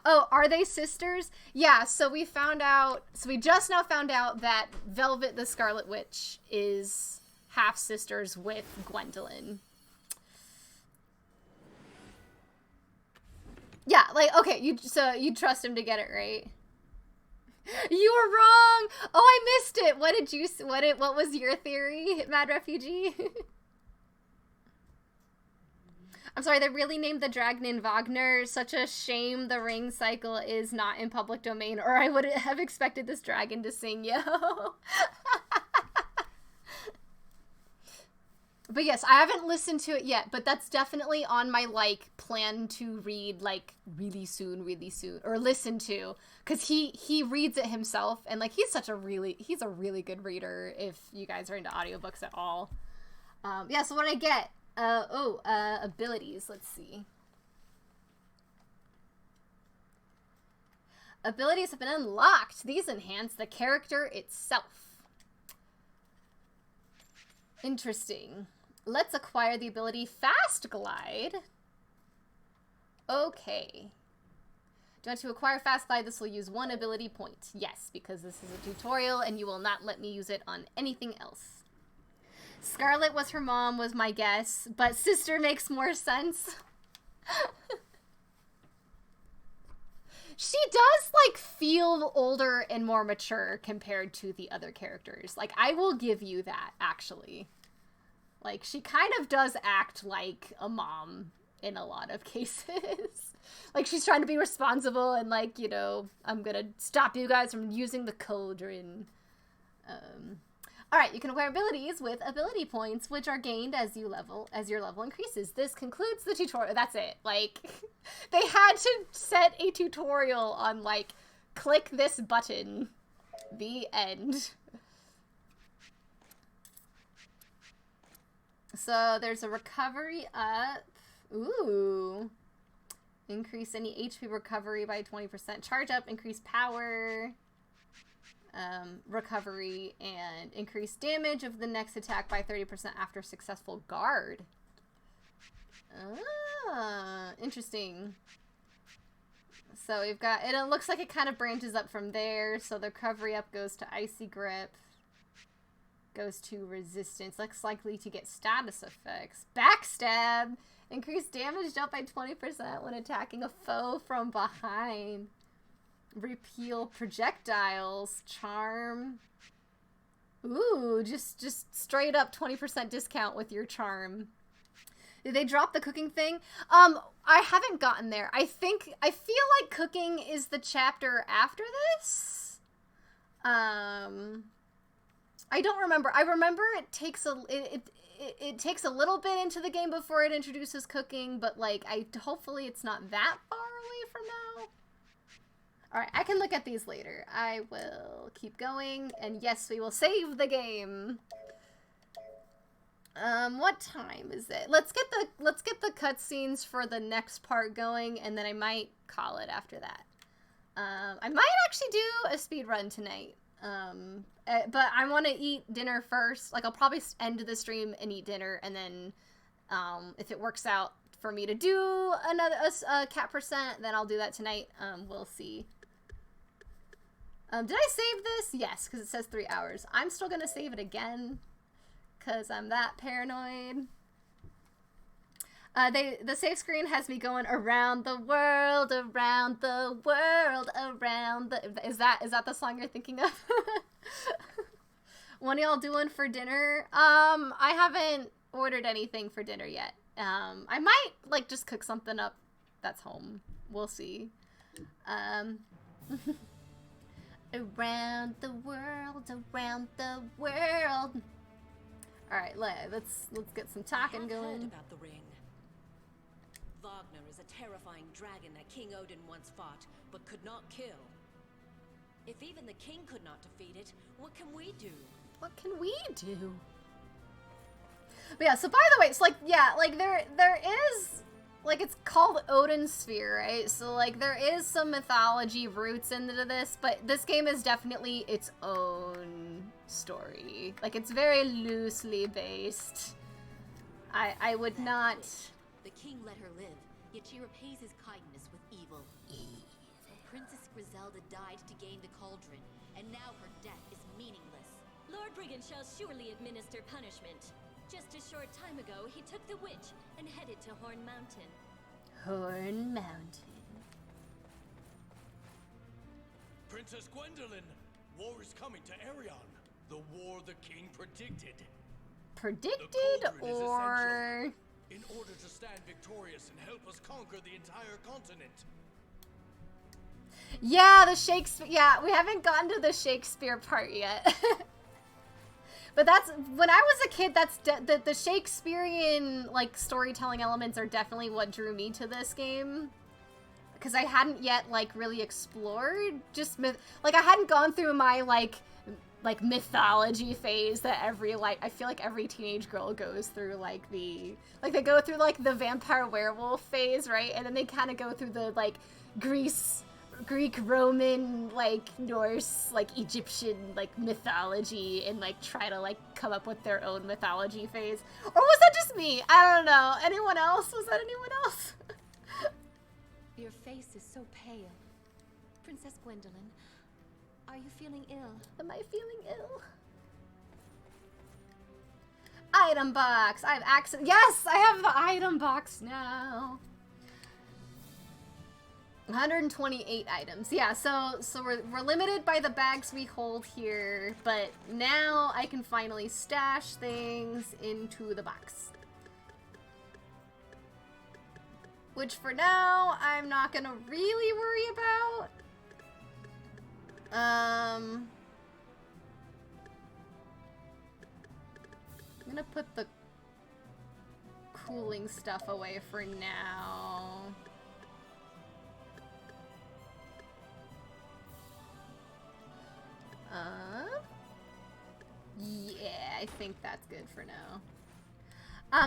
Oh, are they sisters? Yeah, so we just now found out that Velvet the Scarlet Witch is half sisters with Gwendolyn. Yeah, like, okay, you trust him to get it right. You were wrong! Oh, I missed it! What was your theory, Mad Refugee? I'm sorry, they really named the dragon in Wagner. Such a shame the ring cycle is not in public domain, or I would have expected this dragon to sing, yo. But yes, I haven't listened to it yet, but that's definitely on my, like, plan to read, like, really soon, or listen to. Because he reads it himself, and, like, he's a really good reader, if you guys are into audiobooks at all. Yeah, so what did I get? Abilities. Let's see. Abilities have been unlocked. These enhance the character itself. Interesting. Let's acquire the ability Fast Glide. Okay. Do you want to acquire Fast Glide? This will use 1 ability point. Yes, because this is a tutorial and you will not let me use it on anything else. Scarlet was her mom, was my guess, but sister makes more sense. She does, like, feel older and more mature compared to the other characters. Like, I will give you that, actually. Like, she kind of does act like a mom in a lot of cases. Like, she's trying to be responsible and, like, you know, I'm gonna stop you guys from using the cauldron. Alright, you can acquire abilities with ability points, which are gained as your level increases. This concludes the tutorial. That's it. Like, they had to set a tutorial on, like, click this button. The end. So, there's a recovery up. Ooh. Increase any HP recovery by 20%. Charge up, increase power. Recovery, and increase damage of the next attack by 30% after successful guard. Ah, interesting. So we've got, it looks like it kind of branches up from there. So the recovery up goes to Icy Grip, goes to Resistance, looks likely to get status effects. Backstab, increase damage dealt by 20% when attacking a foe from behind. Repeal projectiles. Charm. Ooh, just straight up 20% discount with your charm. Did they drop the cooking thing? I haven't gotten there. I feel like cooking is the chapter after this. I don't remember. I remember it takes it takes a little bit into the game before it introduces cooking, but like hopefully it's not that far away from now. All right, I can look at these later. I will keep going, and yes, we will save the game. What time is it? Let's get the cutscenes for the next part going, and then I might call it after that. I might actually do a speed run tonight. But I want to eat dinner first. Like, I'll probably end the stream and eat dinner, and then, if it works out for me to do another cat percent, then I'll do that tonight. We'll see. Did I save this? Yes, because it says 3 hours. I'm still gonna save it again, because I'm that paranoid. The save screen has me going around the world, around the world, around the... Is that the song you're thinking of? What are y'all doing for dinner? I haven't ordered anything for dinner yet. I might, like, just cook something up that's home. We'll see. Around the world, around the world. Alright, let's get some talking going. Heard about the ring. Wagner is a terrifying dragon that King Odin once fought, but could not kill. If even the king could not defeat it, what can we do? What can we do? But yeah, so by the way, it's like, yeah, like there is, like, it's called Odin Sphere, right? So like there is some mythology roots into this, but this game is definitely its own story. Like, it's very loosely based. I would not... The king let her live, yet she repays his kindness with evil. Princess Griselda died to gain the cauldron, and now her death is meaningless. Lord Brigand shall surely administer punishment. Just a short time ago, he took the witch and headed to Horn Mountain. Horn Mountain. Princess Gwendolyn, war is coming to Arion. The war the king predicted. Predicted, or... In order to stand victorious and help us conquer the entire continent. Yeah, the Shakespeare. Yeah, we haven't gotten to the Shakespeare part yet. But that's, when I was a kid, that's the Shakespearean, like, storytelling elements are definitely what drew me to this game. Because I hadn't yet, like, really explored just like, I hadn't gone through my, like mythology phase that I feel like every teenage girl goes through, like, they go through, like, the vampire werewolf phase, right? And then they kind of go through the, like, Greek, Roman, like, Norse, like, Egyptian, like, mythology, and, like, try to, like, come up with their own mythology phase. Or was that just me? I don't know. Anyone else? Was that anyone else? Your face is so pale. Princess Gwendolyn, are you feeling ill? Am I feeling ill? Item box! I have access. Yes! I have the item box now. 128 items. Yeah, so we're limited by the bags we hold here, but now I can finally stash things into the box. Which for now, I'm not gonna really worry about. I'm gonna put the cooling stuff away for now. Yeah, I think that's good for now.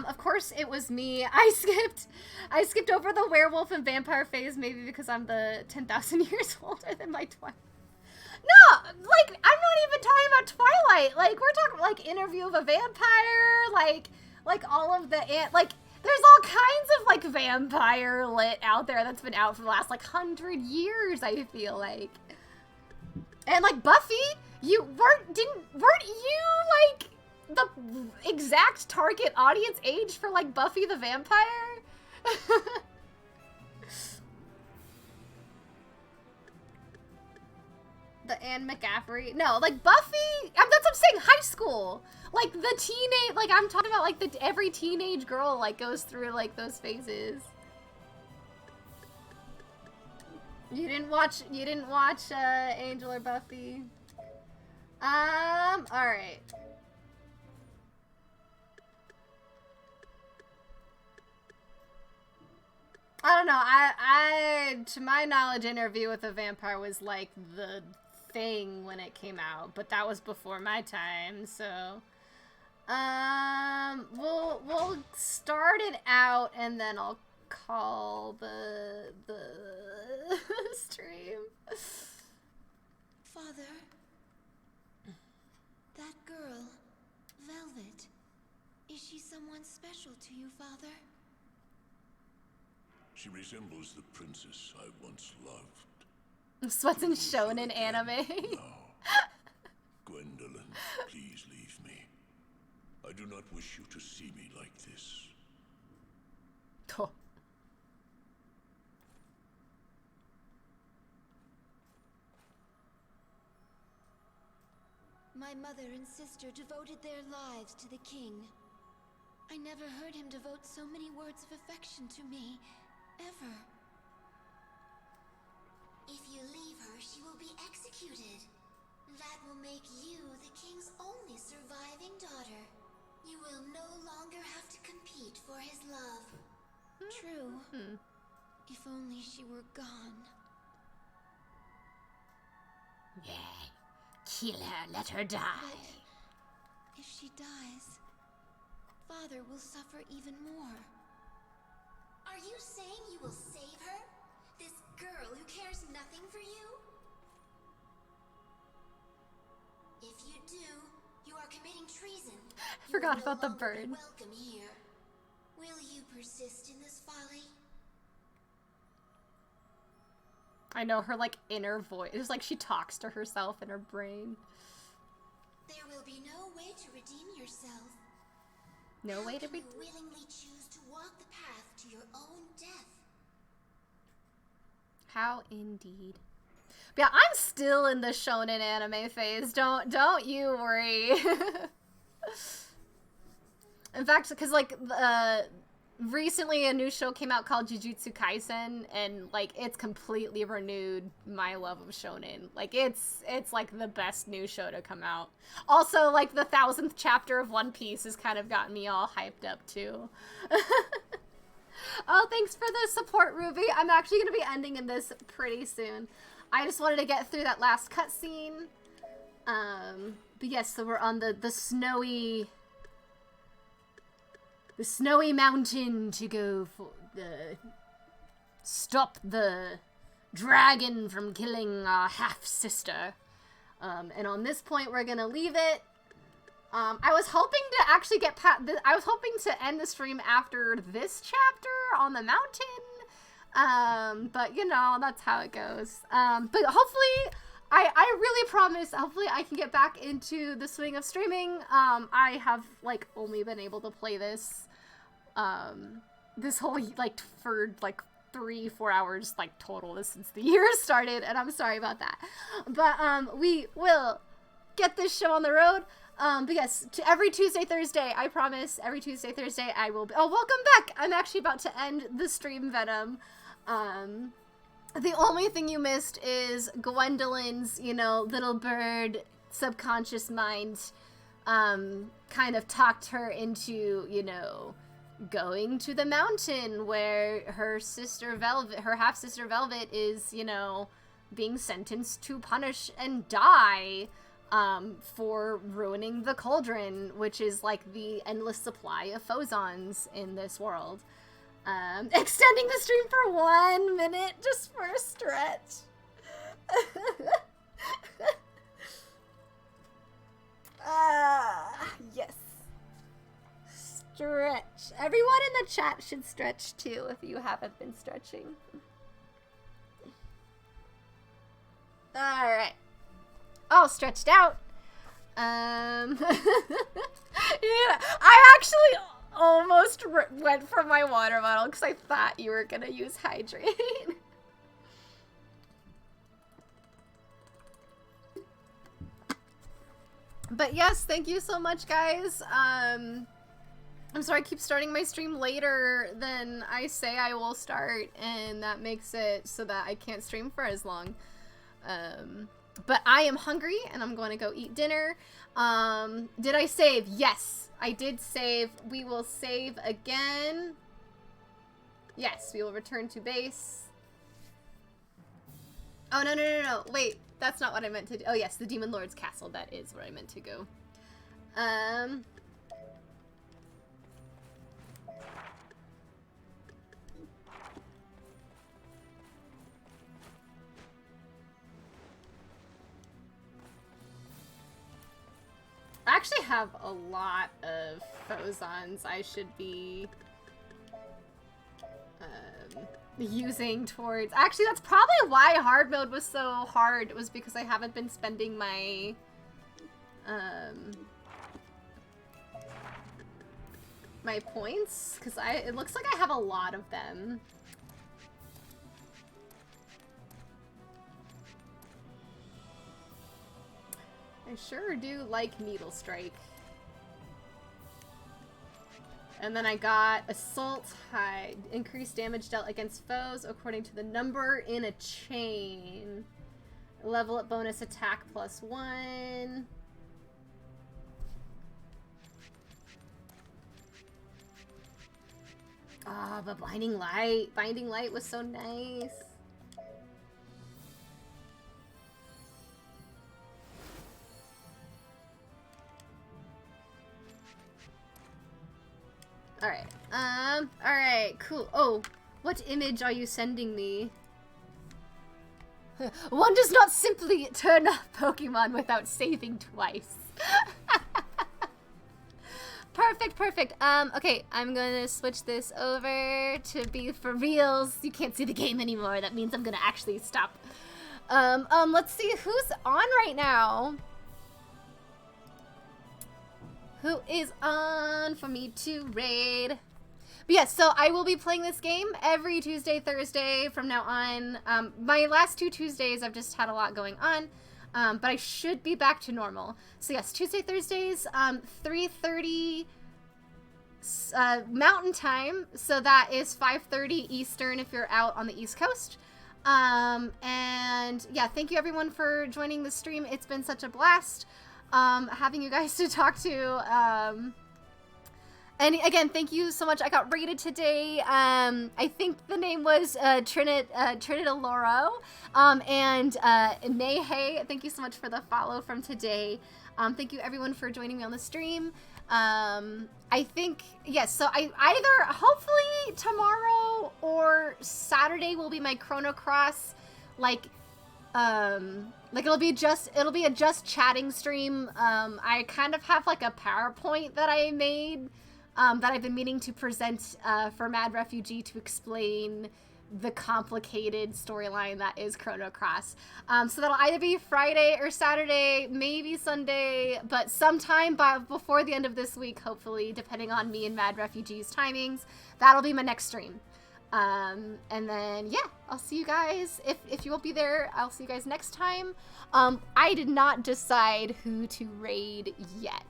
Of course it was me. I skipped over the werewolf and vampire phase, maybe because I'm the 10,000 years older than my Twilight. No, like, I'm not even talking about Twilight. Like, we're talking, like, Interview of a Vampire, like all of the, like, there's all kinds of, like, vampire lit out there that's been out for the last, like, 100 years, I feel like. And, like, Buffy, weren't you, like, the exact target audience age for, like, Buffy the Vampire? The Anne McCaffrey? No, like Buffy, that's what I'm saying, high school. Like the teenage, like I'm talking about like every teenage girl like goes through like those phases. You didn't watch Angel or Buffy? Alright. I don't know, I to my knowledge, Interview with a Vampire was like the thing when it came out, but that was before my time, so we'll start it out and then I'll call the stream. Father, that girl, Velvet, is she someone special to you, Father? She resembles the princess I once loved. That's what's in shonen anime. Now, Gwendolyn, please leave me. I do not wish you to see me like this. Oh. My mother and sister devoted their lives to the king. I never heard him devote so many words of affection to me, ever. If you leave her, she will be executed. That will make you the king's only surviving daughter. You will no longer have to compete for his love. True. If only she were gone. Yeah. Kill her, let her die. But if she dies, Father will suffer even more. Are you saying you will save her? This girl who cares nothing for you? If you do, you are committing treason. I forgot about the bird. Welcome here. Will you persist in this folly? I know her like inner voice. It's like she talks to herself in her brain. There will be no way to redeem yourself. No way to How can redeem. you willingly choose to walk the path to your own death? How indeed. But yeah, I'm still in the shonen anime phase. Don't you worry. In fact, because like recently a new show came out called Jujutsu Kaisen, and like it's completely renewed my love of shonen. Like it's like the best new show to come out. Also, like the 1000th chapter of One Piece has kind of gotten me all hyped up too. Oh, thanks for the support, Ruby. I'm actually going to be ending in this pretty soon. I just wanted to get through that last cutscene. But yes, so we're on the snowy mountain to go for stop the dragon from killing our half-sister. And on this point, we're gonna leave it. I was hoping to actually get I was hoping to end the stream after this chapter on the mountain. But you know, that's how it goes. But hopefully, I really promise, hopefully I can get back into the swing of streaming. I have, like, only been able to play this, this whole, like, for, like, 3-4 hours, like, total since the year started, and I'm sorry about that. But, we will get this show on the road. But yes, every Tuesday, Thursday, I promise, every Tuesday, Thursday, I will be- Oh, welcome back! I'm actually about to end the stream, Venom. The only thing you missed is Gwendolyn's, you know, little bird subconscious mind, kind of talked her into, you know, going to the mountain where her sister Velvet, her half-sister Velvet is, you know, being sentenced to punish and die, for ruining the cauldron, which is like the endless supply of phozons in this world. Extending the stream for 1 minute just for a stretch. Yes. Stretch. Everyone in the chat should stretch too if you haven't been stretching. Alright. All stretched out. Yeah, I actually almost went for my water bottle because I thought you were gonna use hydrate. But yes, thank you so much, guys. I'm sorry I keep starting my stream later than I say I will start, and that makes it so that I can't stream for as long. But I am hungry, and I'm going to go eat dinner. Did I save? Yes, I did save. We will save again. Yes, we will return to base. Oh, no. Wait, that's not what I meant to do. Oh, yes, the Demon Lord's Castle. That is where I meant to go. I actually have a lot of Phozons I should be using towards... Actually, that's probably why hard mode was so hard. It was because I haven't been spending my... my points. Because it looks like I have a lot of them. I sure do like Needle Strike. And then I got Assault Hide. Increased damage dealt against foes according to the number in a chain. Level up bonus attack +1. Ah, but Blinding Light. Binding Light was so nice. Alright. Alright, cool. Oh, what image are you sending me? One does not simply turn up Pokemon without saving twice. Perfect. Okay, I'm gonna switch this over to be for reals. You can't see the game anymore. That means I'm gonna actually stop. Let's see who's on right now. Who is on for me to raid? But yes, so I will be playing this game every Tuesday, Thursday from now on. My last 2 Tuesdays, I've just had a lot going on, but I should be back to normal. So yes, Tuesday, Thursdays, 3:30 Mountain Time, so that is 5:30 Eastern if you're out on the East Coast. And yeah, thank you everyone for joining the stream. It's been such a blast. Having you guys to talk to, and again, thank you so much. I got rated today. I think the name was, Trinidad Loro, and, Mayhay, thank you so much for the follow from today. Thank you everyone for joining me on the stream. I think, yes, so I either, hopefully tomorrow or Saturday will be my Chrono Cross, like it'll be a just chatting stream. I kind of have like a PowerPoint that I made, that I've been meaning to present, for Mad Refugee to explain the complicated storyline that is Chrono Cross. So that'll either be Friday or Saturday, maybe Sunday, but sometime before the end of this week, hopefully, depending on me and Mad Refugee's timings, that'll be my next stream. And then, yeah, I'll see you guys. If you won't be there, I'll see you guys next time. I did not decide who to raid yet.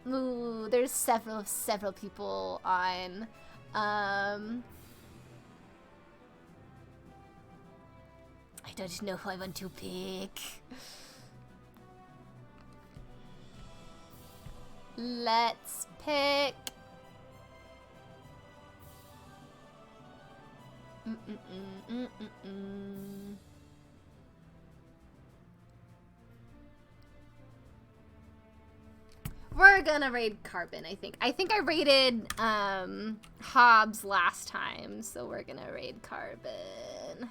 Ooh, there's several people on. I don't know who I want to pick. Let's pick. We're gonna raid Carbon, I think. I think I raided Hobbs last time, so we're gonna raid Carbon.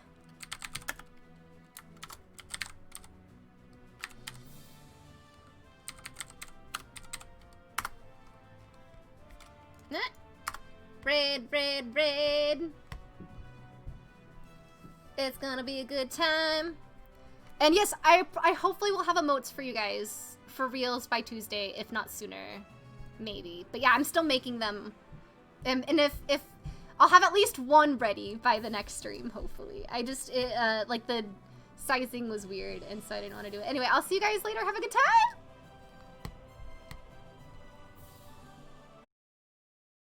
Raid. It's gonna be a good time. And yes, I hopefully will have emotes for you guys for reals by Tuesday, if not sooner. Maybe. But yeah, I'm still making them. And if I'll have at least one ready by the next stream, hopefully. I just, like the sizing was weird, and so I didn't want to do it. Anyway, I'll see you guys later. Have a good time!